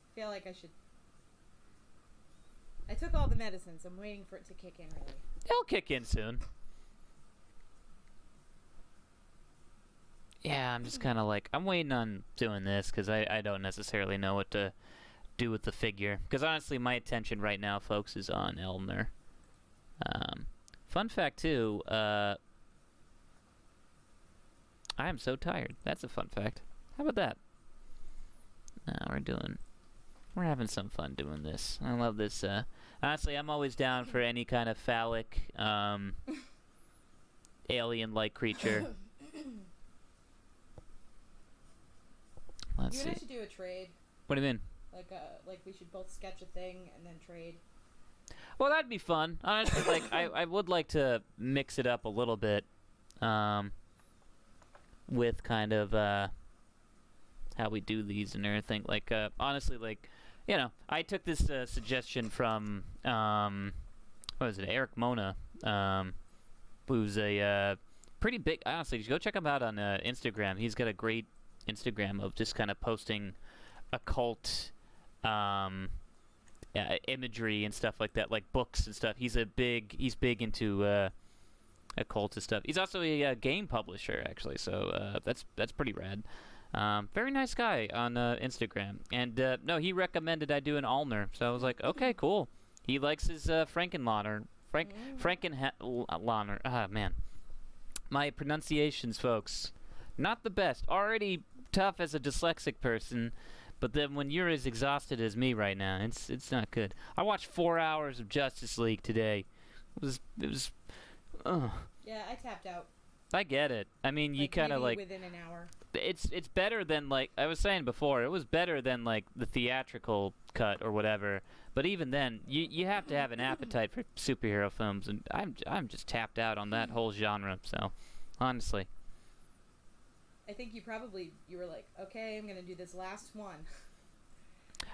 I feel like I should... I took all the medicines. I'm waiting for it to kick in, really. It'll kick in soon. Yeah, I'm just kind of like, I'm waiting on doing this because I don't necessarily know what to do with the figure. Because honestly, my attention right now, folks, is on Elmer. Fun fact, too, I am so tired. That's a fun fact. How about that? We're having some fun doing this. I love this. Honestly, I'm always down for any kind of phallic, alien-like creature. Let's You see. and I should do a trade. What do you mean? Like we should both sketch a thing and then trade. Well, that'd be fun. Honestly, like I would like to mix it up a little bit, with kind of how we do these and everything. Like honestly, like I took this suggestion from what was it, Eric Mona, who's a pretty big. Honestly, go check him out on Instagram. He's got a great Instagram of just kind of posting occult imagery and stuff like that, like books and stuff. He's big into occult and stuff. He's also a game publisher, actually, so that's pretty rad. Very nice guy on Instagram. And no, he recommended I do an Ulner, so I was like, okay, cool. He likes his Frankenlauner. Frankenlauner. Ah, man. My pronunciations, folks, not the best. Already tough as a dyslexic person, but then when you're as exhausted as me right now, it's not good. I watched 4 hours of Justice League today. It was Yeah, I tapped out. I get it. I mean, you kind of like within an hour. it's better than, like I was saying before, it was better than like the theatrical cut or whatever. But even then, you have to have an appetite for superhero films, and I'm just tapped out on that whole genre. So, honestly. I think you were like, okay, I'm gonna do this last one.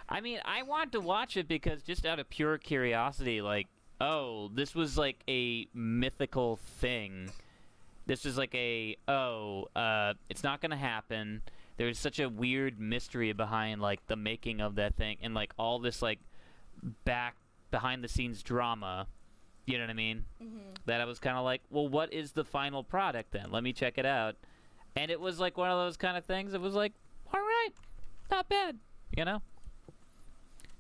I mean, I want to watch it because just out of pure curiosity, like, oh, this was like a mythical thing. This is like it's not gonna happen. There's such a weird mystery behind like the making of that thing and like all this like behind the scenes drama. You know what I mean? Mm-hmm. That I was kind of like, well, what is the final product then? Let me check it out. And it was like one of those kind of things. It was like, all right, not bad,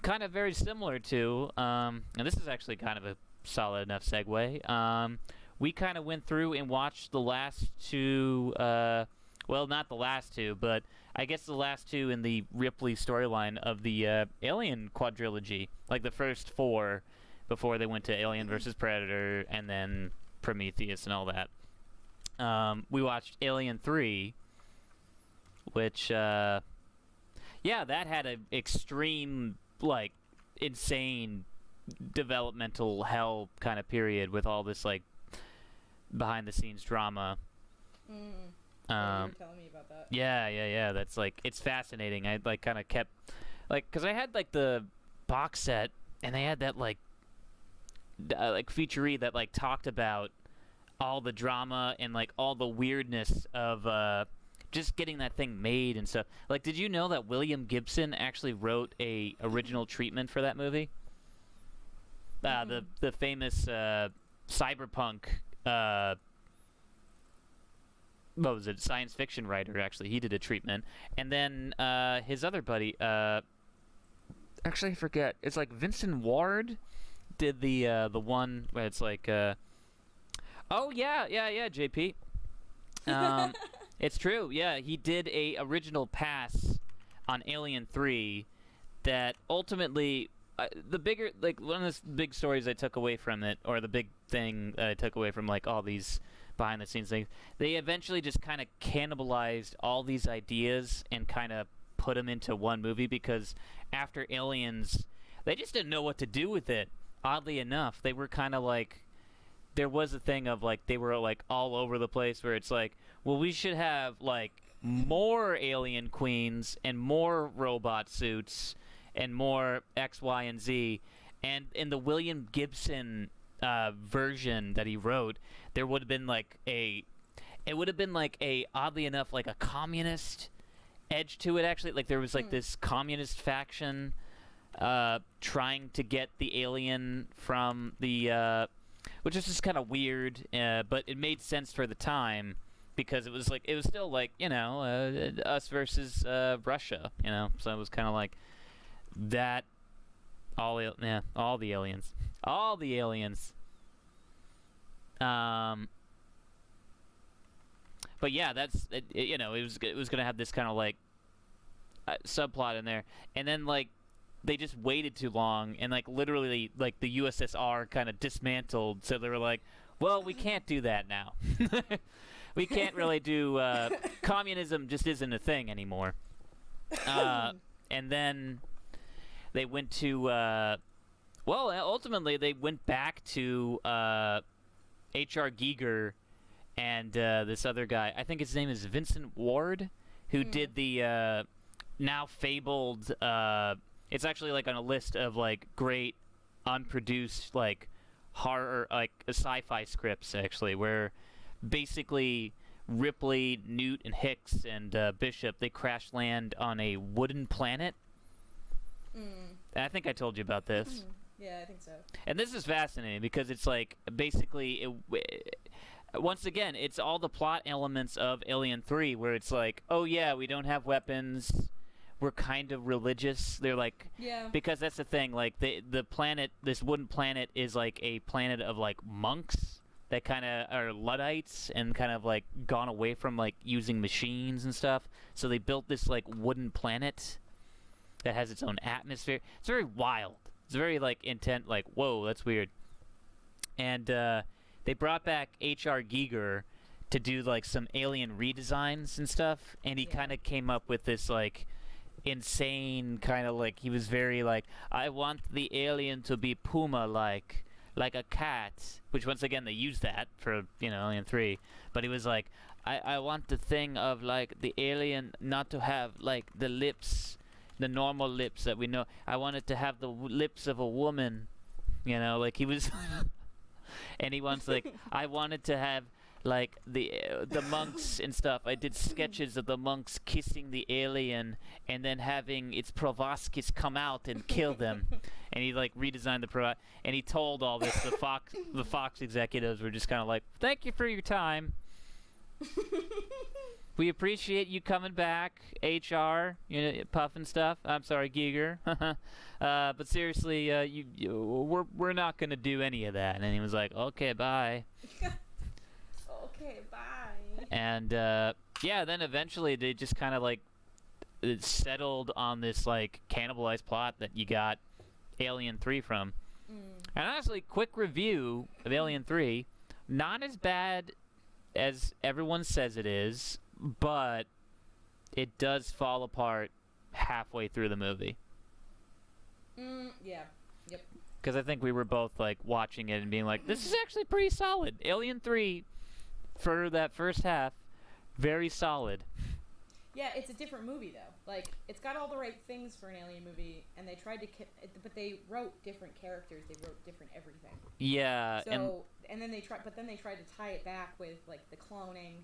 Kind of very similar to, and this is actually kind of a solid enough segue. We kind of went through and watched the last two, well, not the last two, but I guess the last two in the Ripley storyline of the Alien quadrilogy, like the first four before they went to Alien versus Predator and then Prometheus and all that. We watched Alien 3, which, yeah, that had an extreme, like, insane developmental hell kind of period with all this, like, behind-the-scenes drama. Yeah, you were telling me about that. Yeah. That's, like, it's fascinating. I, like, kind of kept, like, because I had, like, the box set, and they had that, like featurette that, like, talked about all the drama and like all the weirdness of just getting that thing made and stuff. Like, did you know that William Gibson actually wrote a original treatment for that movie? The famous cyberpunk what was it? Science fiction writer. Actually, he did a treatment, and then his other buddy. Actually, I forget. It's like Vincent Ward did the one where it's like. Oh, yeah, JP. It's true, yeah. He did a original pass on Alien 3 that ultimately, one of the big stories I took away from it, or the big thing I took away from, like, all these behind-the-scenes things, they eventually just kind of cannibalized all these ideas and kind of put them into one movie because after Aliens, they just didn't know what to do with it, oddly enough. They were kind of like... there was a thing of like they were like all over the place where it's like, well, we should have like more alien queens and more robot suits and more X, Y, and Z. And in the William Gibson version that he wrote, there would have been like a oddly enough like a communist edge to it. Actually, like there was like this communist faction trying to get the alien from the which is just kind of weird, but it made sense for the time because it was still like, you know, us versus Russia, you know, so it was kind of like that. All the aliens. But yeah, that's you know, it was gonna have this kind of like subplot in there, and then like they just waited too long, and like literally like the USSR kind of dismantled, so they were like, well, we can't do that now. We can't really do communism just isn't a thing anymore. And then they went to ultimately they went back to H.R. Giger and this other guy. I think his name is Vincent Ward, who did the now fabled. It's actually like on a list of like great unproduced like horror, like sci-fi scripts actually, where basically Ripley, Newt, and Hicks and Bishop, they crash land on a wooden planet. And I think I told you about this. Yeah, I think so. And this is fascinating because it's like basically once again, it's all the plot elements of Alien 3 where it's like, oh yeah, we don't have weapons. We're kind of religious. They're like, yeah, because that's the thing. Like the planet, this wooden planet, is like a planet of like monks that kind of are Luddites and kind of like gone away from like using machines and stuff. So they built this like wooden planet that has its own atmosphere. It's very wild. It's very like intent. Like, whoa, that's weird. And they brought back H.R. Giger to do like some alien redesigns and stuff, and he kind of came up with this like insane kind of like, he was very like, I want the alien to be puma like a cat, which once again they used that for, you know, Alien 3, but he was like, I want the thing of like the alien not to have like the lips, the normal lips that we know. I want it to have the lips of a woman, you know, like he was and he wants like, I wanted to have like the monks and stuff. I did sketches of the monks kissing the alien and then having its proboscis come out and kill them. And he like redesigned the and he told all this. The Fox executives were just kind of like, thank you for your time. We appreciate you coming back, HR, you know, Puff and stuff. I'm sorry, Giger. But seriously, we're not gonna do any of that. And he was like, okay, bye. Okay, bye. And yeah, then eventually they just kind of like it settled on this like cannibalized plot that you got Alien 3 from. And honestly, quick review of Alien 3, not as bad as everyone says it is, but it does fall apart halfway through the movie. Yeah. Yep. Because I think we were both like watching it and being like, this is actually pretty solid. Alien 3, for that first half, very solid. Yeah, it's a different movie though. Like, it's got all the right things for an alien movie, and they tried to, but they wrote different characters. They wrote different everything. Yeah. So, and then they tried to tie it back with like the cloning.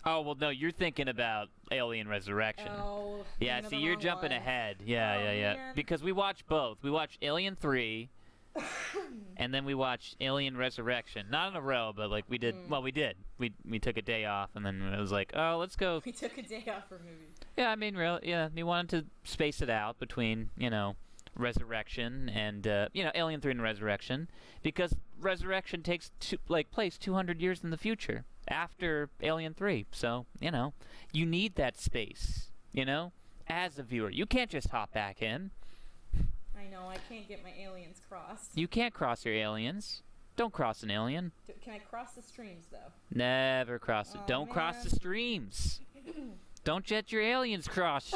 Oh well, no, you're thinking about Alien Resurrection. Oh. Yeah, see, you're jumping ahead. Yeah, yeah. Man. Because we watched both. We watched Alien 3, and then we watched Alien Resurrection. Not in a row, but like we did. Well, we did. We took a day off, and then it was like, oh, let's go. We took a day off for movies. Yeah, I mean, we wanted to space it out between, you know, Resurrection and you know, Alien 3 and Resurrection, because Resurrection takes place 200 years in the future after Alien 3. So, you know, you need that space, you know, as a viewer. You can't just hop back in. I know, I can't get my aliens crossed. You can't cross your aliens. Don't cross an alien. Can I cross the streams, though? Never cross it. Oh, Don't cross the streams. Don't jet your aliens crossed.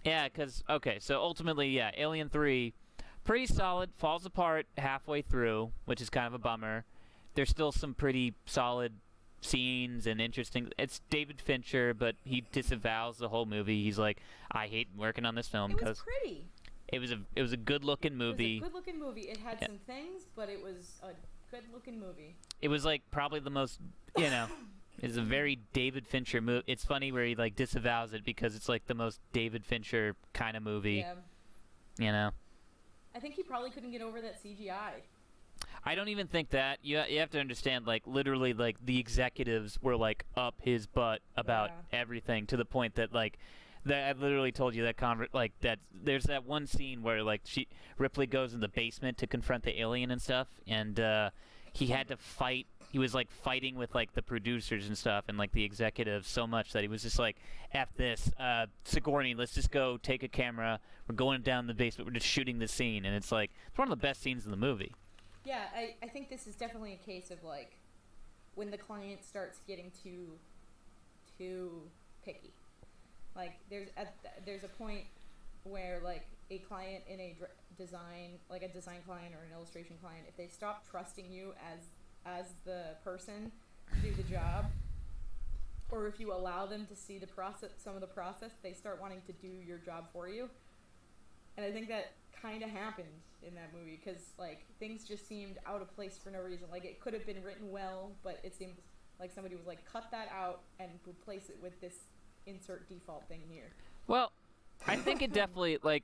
Yeah, because, okay, so ultimately, yeah, Alien 3, pretty solid, falls apart halfway through, which is kind of a bummer. There's still some pretty solid scenes and interesting. It's David Fincher, but he disavows the whole movie. He's like, I hate working on this film It was because pretty. it was a good-looking movie. It was a good-looking movie. It had some things, but it was a good-looking movie. It was, like, probably the most, it's a very David Fincher movie. It's funny where he, like, disavows it because it's, like, the most David Fincher kind of movie. Yeah. I think he probably couldn't get over that CGI. I don't even think that. You have to understand, like, literally, like, the executives were, like, up his butt about everything to the point that, like, I literally told you that that there's that one scene where, like, Ripley goes in the basement to confront the alien and stuff, and he had to fight. He was, like, fighting with, like, the producers and stuff and, like, the executives so much that he was just like, F this, Sigourney, let's just go take a camera. We're going down the basement. We're just shooting the scene. And it's, like, it's one of the best scenes in the movie. Yeah, I think this is definitely a case of, like, when the client starts getting too picky. Like, there's a point where, like, a client in a design, like a design client or an illustration client, if they stop trusting you as the person to do the job, or if you allow them to see some of the process, they start wanting to do your job for you. And I think that kind of happened in that movie because, like, things just seemed out of place for no reason. Like, it could have been written well, but it seemed like somebody was like, cut that out and replace it with this insert default thing here. Well, I think it definitely, like,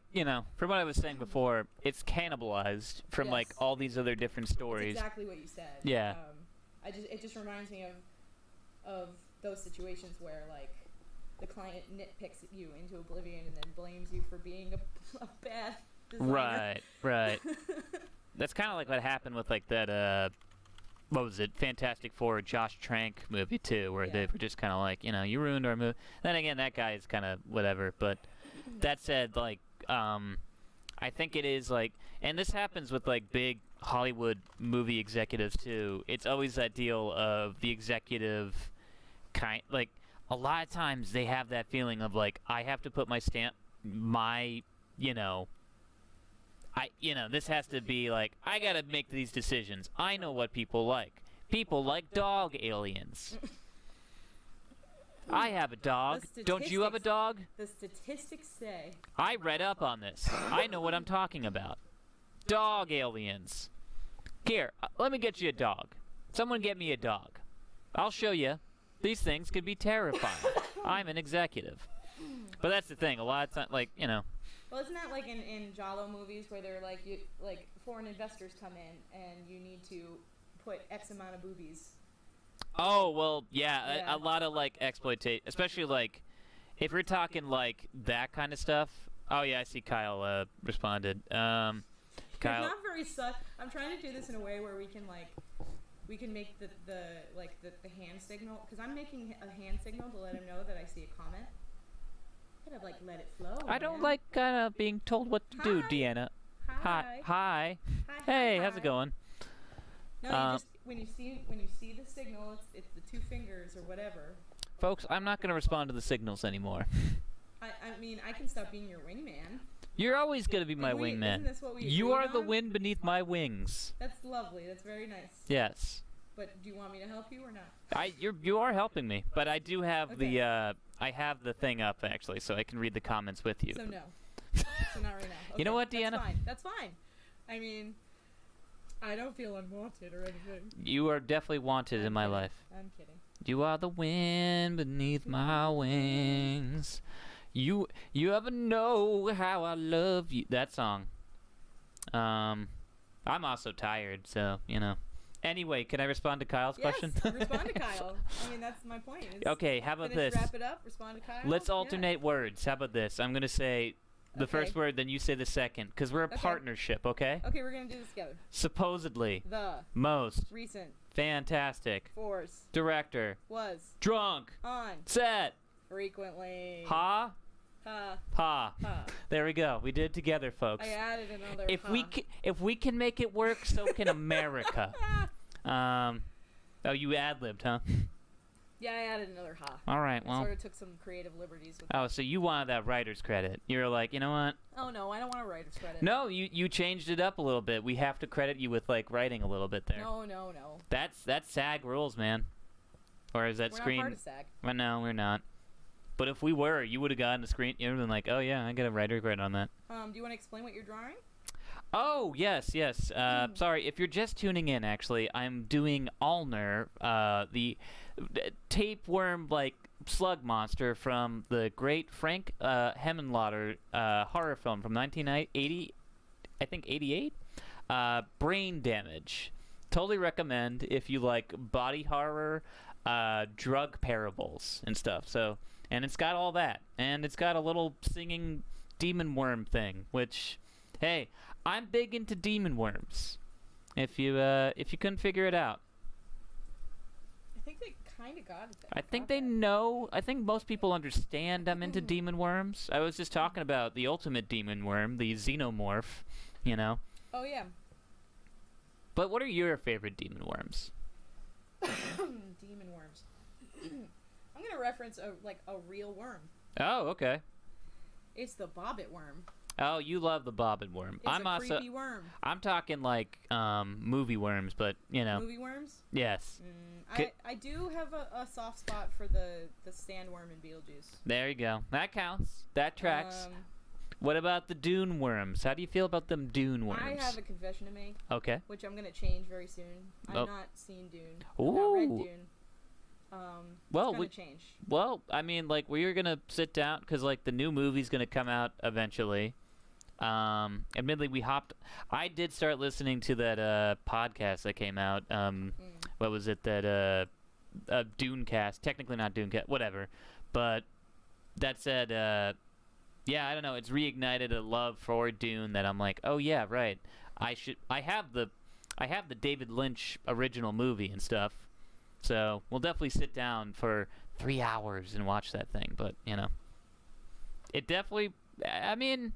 from what I was saying before, it's cannibalized from, like, all these other different stories. That's exactly what you said. Yeah. It just reminds me of those situations where, like, the client nitpicks you into oblivion and then blames you for being a bad designer. Right. That's kind of like what happened with, like, that, what was it, Fantastic Four, Josh Trank movie, too, where they were just kind of like, you ruined our movie. Then again, that guy is kind of whatever, but that said, like, I think it is, like, and this happens with, like, big Hollywood movie executives, too. It's always that deal of the executive like, a lot of times they have that feeling of, like, I have to put my stamp, this has to be, like, I gotta make these decisions. I know what people like. People like dog aliens. I have a dog. Don't you have a dog? The statistics say. I read up on this. I know what I'm talking about. Dog aliens. Here, let me get you a dog. Someone get me a dog. I'll show you. These things could be terrifying. I'm an executive. But that's the thing. A lot of times, like, Well, isn't that like in Giallo movies where they're like foreign investors come in and you need to put X amount of boobies? Oh, well, yeah. A lot of, like, exploitation, especially, like, if we're talking, like, that kind of stuff. Oh, yeah, I see Kyle responded. Kyle. It's not very I'm trying to do this in a way where we can make the hand signal, because I'm making a hand signal to let him know that I see a comment. Could have, like, let it flow. I don't like kind of being told what to do, Deanna. Hi. Hey, how's it going? No, you just when you see the signal, it's the two fingers or whatever. Folks, I'm not going to respond to the signals anymore. I mean, I can stop being your wingman. You're always going to be my wingman. Isn't this what we You are agreed the on? wind beneath my wings. That's lovely. That's very nice. Yes. But do you want me to help you or not? You are helping me, but I do have Okay. I have the thing up actually, so I can read the comments with you. So no. So not right now. Okay, You know what, Deanna? That's fine. I mean, I don't feel unwanted or anything. You are definitely wanted in my life. I'm kidding. You are the wind beneath my wings. You ever know how I love you? That song. I'm also tired, so, Anyway, can I respond to Kyle's question? Yes, respond to Kyle. I mean, that's my point. Okay, how about this? Wrap it up, respond to Kyle. Let's alternate words. How about this? I'm going to say the first word, then you say the second, because we're a partnership, okay? Okay, we're going to do this together. Supposedly. The. Most. Recent. Fantastic. Force. Director. Was. Drunk. On. Set. Frequently. Ha. Ha. Ha. Ha. There we go. We did it together, folks. I added another If we can make it work, so can America. Oh, you ad-libbed, huh? Yeah, I added another ha. All right, I well. sort of took some creative liberties with Oh, so you wanted that writer's credit. You're like, you know what? Oh, no, I don't want a writer's credit. No, you changed it up a little bit. We have to credit you with, like, writing a little bit there. No. That's SAG rules, man. Or is that We're screen? not part of SAG. Well, no, we're not. But if we were, you would have gotten the screen. You would have been like, oh, yeah, I got a writer's credit on that. Do you want to explain what you're drawing? Oh, yes. Sorry, if you're just tuning in, actually, I'm doing Allner, the tapeworm-like slug monster from the great Frank Henenlotter horror film from 1980, I think 88? Brain Damage. Totally recommend if you like body horror, drug parables and stuff. So, and it's got all that. And it's got a little singing demon worm thing, which, hey, I'm big into demon worms. If you couldn't figure it out. I think they kind of got it. I think they know. I think most people understand I'm into demon worms. I was just talking about the ultimate demon worm, the xenomorph, you know. Oh, yeah. But what are your favorite demon worms? Demon worms. I'm going to reference a real worm. Oh, okay. It's the bobbit worm. Oh, you love the bobbin worm. It's a creepy worm. I'm talking like movie worms, but you know. Movie worms? Yes. I do have a soft spot for the sandworm in Beetlejuice. There you go. That counts. That tracks. What about the dune worms? How do you feel about them dune worms? I have a confession to make. Okay. Which I'm gonna change very soon. I've not seen Dune. Ooh. I've not read Dune. Well, it's gonna change. Well, I mean, like, we're gonna sit down because, like, the new movie's gonna come out eventually. Admittedly, I did start listening to that podcast that came out. What was it? That Dunecast. Technically not Dunecast. Whatever. But that said, yeah, I don't know. It's reignited a love for Dune that I'm like, oh yeah, right. I have the David Lynch original movie and stuff. So we'll definitely sit down for 3 hours and watch that thing. But you know, it definitely. I mean.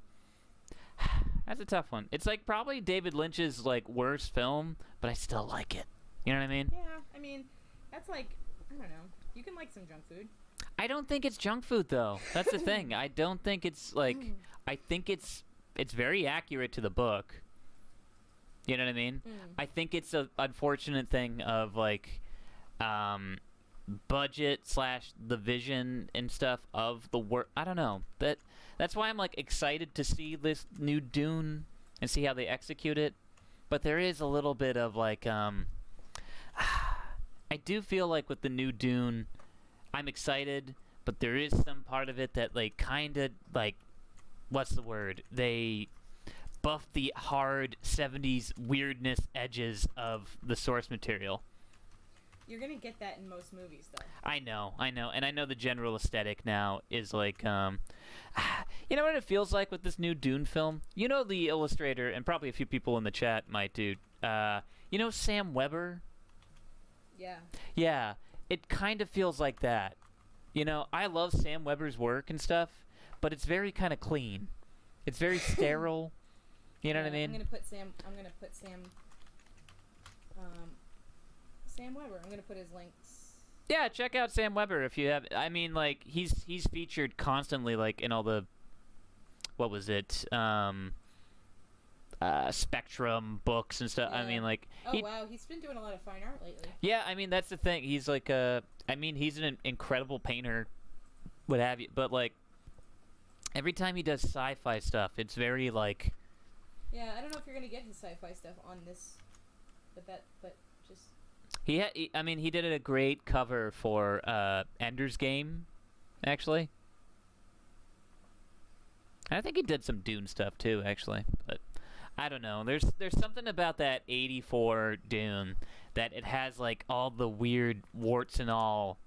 That's a tough one. It's like probably David Lynch's like worst film, but I still like it. You know what I mean? Yeah, I mean, that's like, I don't know. You can like some junk food. I don't think it's junk food though. That's the thing. I don't think it's like. I think it's very accurate to the book. You know what I mean? I think it's a unfortunate thing of like, budget / the vision and stuff of the work. I don't know. That's why I'm like excited to see this new Dune and see how they execute it. But there is a little bit of like I do feel like with the new Dune, I'm excited, but there is some part of it that like kind of like what's the word? They buff the hard 70s weirdness edges of the source material. You're gonna get that in most movies, though. I know, and I know the general aesthetic now is like, you know what it feels like with this new Dune film? You know the illustrator, and probably a few people in the chat might do, you know Sam Weber? Yeah. Yeah, it kind of feels like that. You know, I love Sam Weber's work and stuff, but it's very kind of clean. It's very sterile. You know what I mean? I'm gonna put Sam Weber. I'm gonna put his links. Yeah, check out Sam Weber if you have. I mean, like he's featured constantly, like in all the, what was it, Spectrum books and stuff. Yeah. I mean, like. Oh wow, he's been doing a lot of fine art lately. Yeah, I mean that's the thing. He's like I mean he's an incredible painter, what have you. But like, every time he does sci-fi stuff, it's very like. Yeah, I don't know if you're gonna get his sci-fi stuff on this, but just. I mean, he did a great cover for Ender's Game, actually. And I think he did some Dune stuff too, actually. But I don't know. There's something about that '84 Dune that it has like all the weird warts and all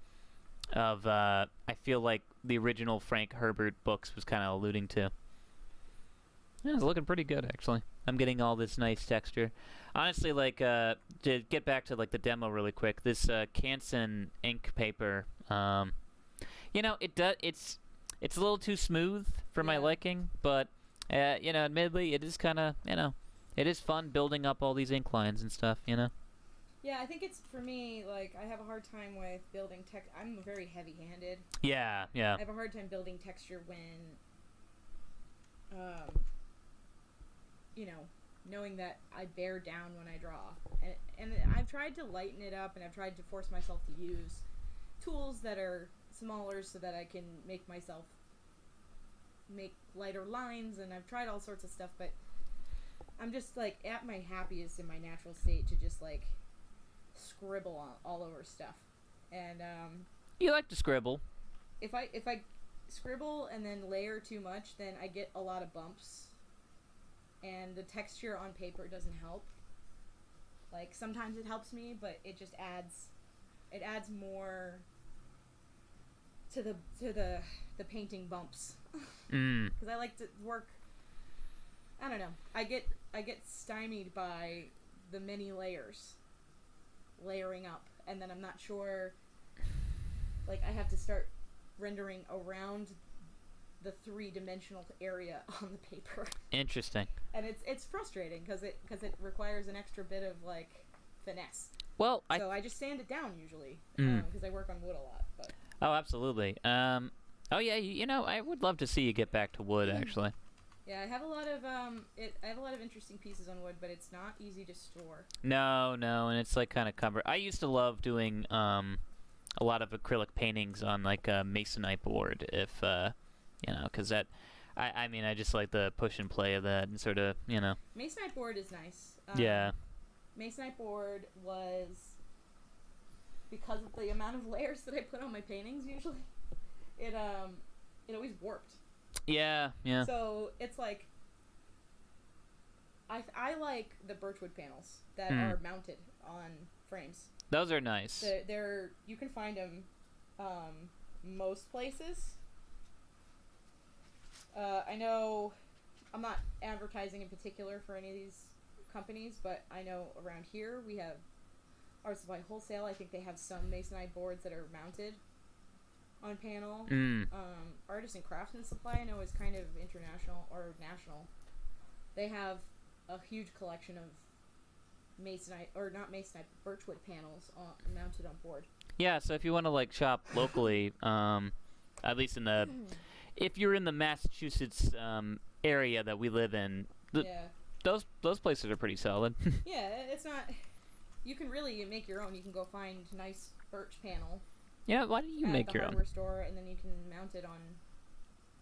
of. I feel like the original Frank Herbert books was kind of alluding to. Yeah, it's looking pretty good, actually. I'm getting all this nice texture. Honestly, like, to get back to, like, the demo really quick, this Canson ink paper, you know, it's a little too smooth for my liking, but, you know, admittedly, it is kind of, you know, it is fun building up all these ink lines and stuff, you know? Yeah, I think it's, for me, like, I have a hard time with building I'm very heavy-handed. Yeah, yeah. I have a hard time building texture when, you know, knowing that I bear down when I draw. And I've tried to lighten it up, and I've tried to force myself to use tools that are smaller so that I can make lighter lines, and I've tried all sorts of stuff, but I'm just, like, at my happiest in my natural state to just, like, scribble all over stuff. And You like to scribble. if I scribble and then layer too much, then I get a lot of bumps, and the texture on paper doesn't help. Like, sometimes it helps me, but it just adds more to the painting bumps. Because I like to work, I don't know, I get stymied by the many layering up, and then I'm not sure, like, I have to start rendering around the three-dimensional area on the paper. Interesting. And it's frustrating because it requires an extra bit of, like, finesse. Well, So I just sand it down usually because I work on wood a lot. But Oh, absolutely. Oh yeah, you know, I would love to see you get back to wood, actually. yeah, I have a lot of interesting pieces on wood, but it's not easy to store. No, and it's like kind of cumbersome. I used to love doing a lot of acrylic paintings on like a masonite board, if you know, because that, I mean, I just like the push and play of that, and sort of, you know. Masonite board is nice. Yeah. Masonite board was, because of the amount of layers that I put on my paintings usually, it always warped. Yeah. So it's like, I like the birchwood panels that are mounted on frames. Those are nice. They're you can find them most places. I know I'm not advertising in particular for any of these companies, but I know around here we have Art Supply Wholesale. I think they have some masonite boards that are mounted on panel. Artists and Craftsman Supply, I know, is kind of international or national. They have a huge collection of birchwood panels mounted on board. Yeah, so if you want to like shop locally, at least in the, if you're in the Massachusetts area that we live in, those places are pretty solid. Yeah, it's not. You can really make your own. You can go find nice birch panel. Yeah, why don't you make your own? At the hardware store, and then you can mount it on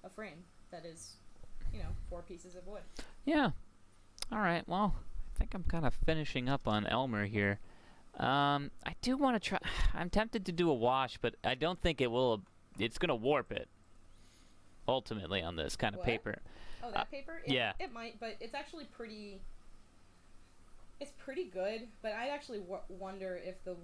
a frame that is, 4 pieces of wood. Yeah. All right. Well, I think I'm kind of finishing up on Elmer here. I do want to try. I'm tempted to do a wash, but I don't think it will. It's gonna warp it. Ultimately, on this kind of paper. Oh, that paper? Yeah. It might, but it's actually pretty. It's pretty good, but I actually wonder if the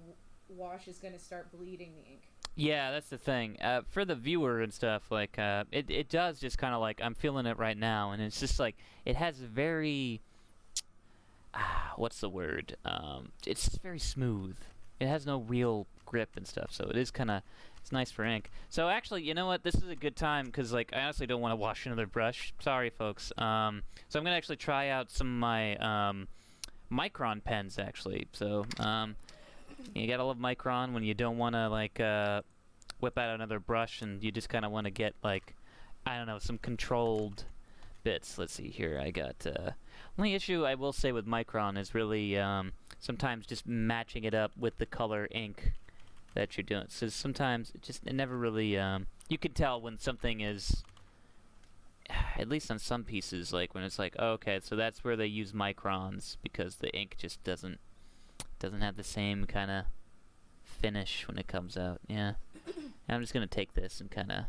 wash is gonna start bleeding the ink. Yeah, that's the thing. For the viewer and stuff, like, it does just kind of like, I'm feeling it right now, and it's just like, it has very, what's the word? It's just very smooth. It has no real grip and stuff, so it is kind of, it's nice for ink. So actually, you know what? This is a good time, because, like, I honestly don't want to wash another brush. Sorry, folks. So I'm going to actually try out some of my Micron pens, actually. So, you gotta love Micron when you don't want to, like, whip out another brush and you just kind of want to get, like, I don't know, some controlled bits. Let's see here. I got, only issue I will say with Micron is really, sometimes just matching it up with the color ink that you're doing. So sometimes it never really, you can tell when something is, at least on some pieces, like when it's like, oh, okay, so that's where they use Microns, because the ink just doesn't have the same kind of finish when it comes out. Yeah. And I'm just gonna take this and kind of,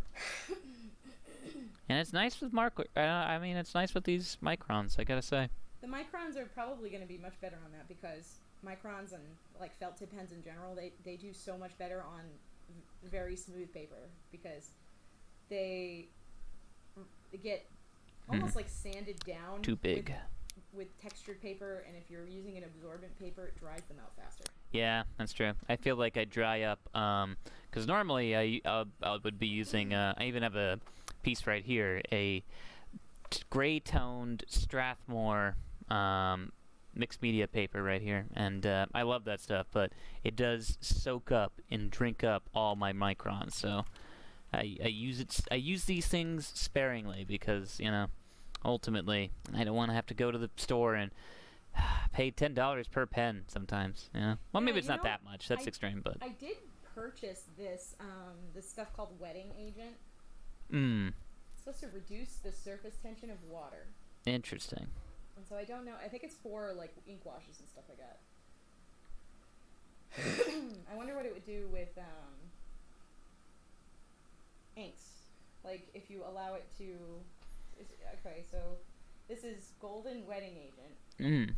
and it's nice with I mean, it's nice with these Microns, I gotta say. The Microns are probably going to be much better on that, because Microns and, like, felt tip pens in general, they do so much better on very smooth paper, because they get almost like sanded down. Too big. With textured paper, and if you're using an absorbent paper, it dries them out faster. Yeah, that's true. I feel like I dry up, because normally I would be using, I even have a piece right here, a gray-toned Strathmore mixed media paper right here, and I love that stuff, but it does soak up and drink up all my Microns, so I use these things sparingly because, you know, ultimately I don't want to have to go to the store and pay $10 per pen sometimes, you know? Well, Yeah, maybe it's you not know, that much. That's extreme, but... I did purchase this this stuff called wetting agent. It's supposed to reduce the surface tension of water. Interesting. And so I don't know. I think it's for like ink washes and stuff like that. I wonder what it would do with inks. Like if you allow it to. Okay, so this is golden wetting agent.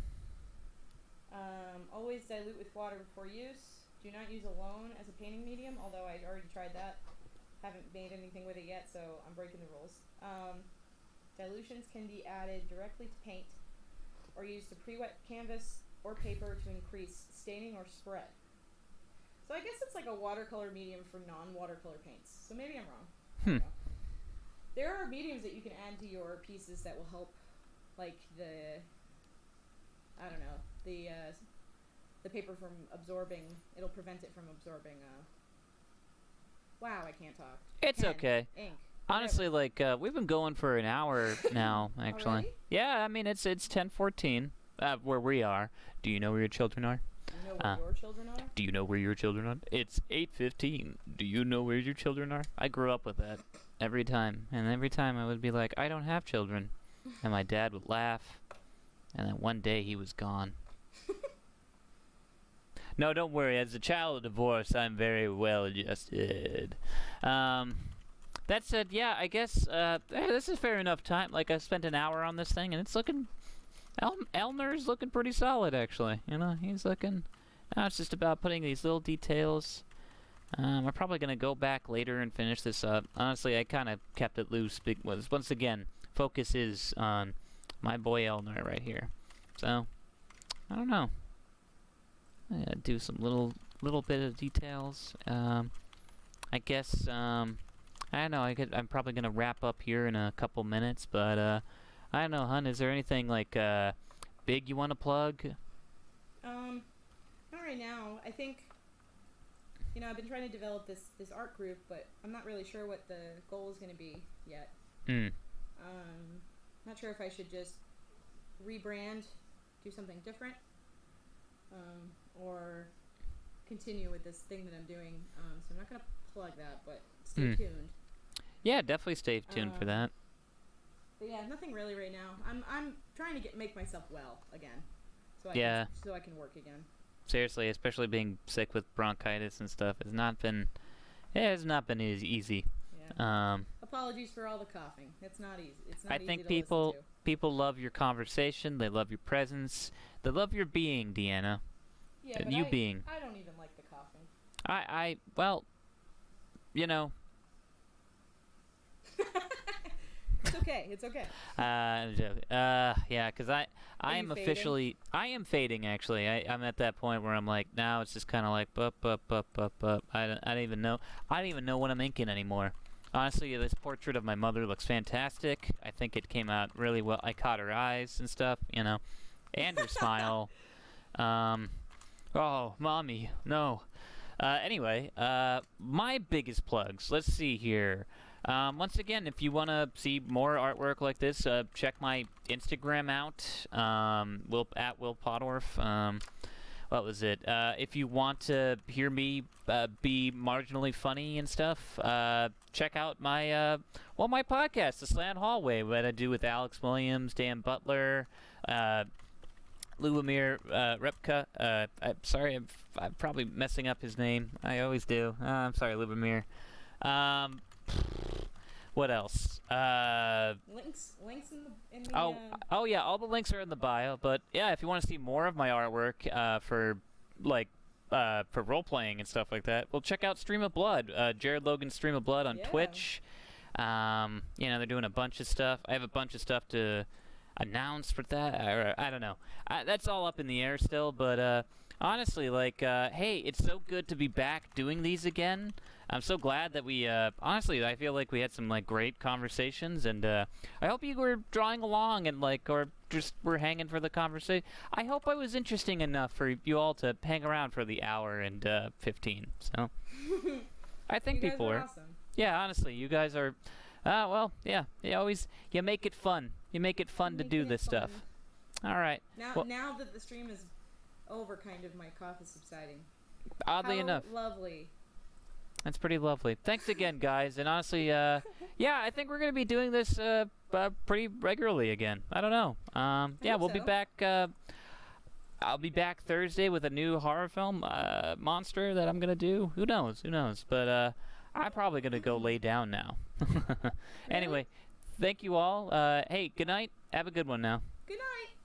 Always dilute with water before use. Do not use alone as a painting medium. Although I already tried that. Haven't made anything with it yet, so I'm breaking the rules. Dilutions can be added directly to paint or used to pre-wet canvas or paper to increase staining or spread. So I guess it's like a watercolor medium for non-watercolor paints. So maybe I'm wrong. I don't know. There are mediums that you can add to your pieces that will help, like the paper from absorbing. It'll prevent it from absorbing. Wow, I can't talk. It's Pen, okay. Ink. Honestly, like, we've been going for an hour now, actually. Already? Yeah, I mean, it's 10:14, where we are. Do you know where your children are? Do you know where your children are? Do you know where your children are? It's 8:15. Do you know where your children are? I grew up with that every time. And every time I would be like, I don't have children. And my dad would laugh. And then one day he was gone. No, don't worry. As a child of divorce, I'm very well adjusted. That said, yeah, I guess this is fair enough time. Like, I spent an hour on this thing, and it's looking... Elmer's looking pretty solid, actually. You know, he's looking... Now it's just about putting these little details. I'm probably going to go back later and finish this up. Honestly, I kind of kept it loose because, once again, focus is on my boy Elmer right here. So, I don't know. I'm gonna do some little bit of details. I guess, I don't know, I'm probably gonna wrap up here in a couple minutes, but, I don't know, hun, is there anything, like, big you want to plug? Not right now. I think, you know, I've been trying to develop this art group, but I'm not really sure what the goal is gonna be yet. Not sure if I should just rebrand, do something different, or continue with this thing that I'm doing. So I'm not going to plug that, but stay tuned. Yeah, definitely stay tuned for that. But yeah, nothing really right now. I'm trying to make myself well again, so I can work again. Seriously, especially being sick with bronchitis and stuff, has not been as easy. Yeah. Apologies for all the coughing. It's not easy. It's not I easy think to people listen to. people love your conversation. They love your presence. They love your being, Deanna. Yeah, but you being. I don't even like the coughing. Well, you know. It's okay. It's okay. I'm joking. Yeah, because I am fading? officially, I am fading, actually. I'm at that point where I'm like, now it's just kind of like, up. I don't even know. I don't even know what I'm inking anymore. Honestly, this portrait of my mother looks fantastic. I think it came out really well. I caught her eyes and stuff, you know, and her smile. Oh, mommy, no. Anyway, my biggest plugs. Let's see here. Once again, if you want to see more artwork like this, check my Instagram out, at Will Pottorff. What was it? If you want to hear me be marginally funny and stuff, check out my my podcast, The Slant Hallway, what I do with Alex Williams, Dan Butler, Lubomir Repka. I'm sorry, I'm probably messing up his name. I always do. I'm sorry, Lubomir. What else? Links in the. Oh yeah, all the links are in the bio. But yeah, if you want to see more of my artwork for role playing and stuff like that, well, check out Stream of Blood, Jared Logan's Stream of Blood on Twitch. You know, they're doing a bunch of stuff. I have a bunch of stuff to announce for that. Or, I don't know. That's all up in the air still. But honestly, like, hey, it's so good to be back doing these again. I'm so glad that we, honestly, I feel like we had some, like, great conversations, and, I hope you were drawing along and, like, or just were hanging for the conversation. I hope I was interesting enough for you all to hang around for the hour and, 15, so. I think You guys people were were. awesome. Yeah, honestly, you guys are, well, yeah, you make it fun. You make it fun to do Making it this stuff. fun. All right. Now, Well- now that the stream is over, kind of, my cough is subsiding. Oddly How enough. lovely. That's pretty lovely. Thanks again, guys. And honestly, yeah, I think we're going to be doing this pretty regularly again. I don't know. Yeah, hope we'll be so. back. I'll be back Thursday with a new horror film, monster that I'm going to do. Who knows? Who knows? But I'm probably going to go lay down now. Anyway, thank you all. Hey, good night. Have a good one now. Good night.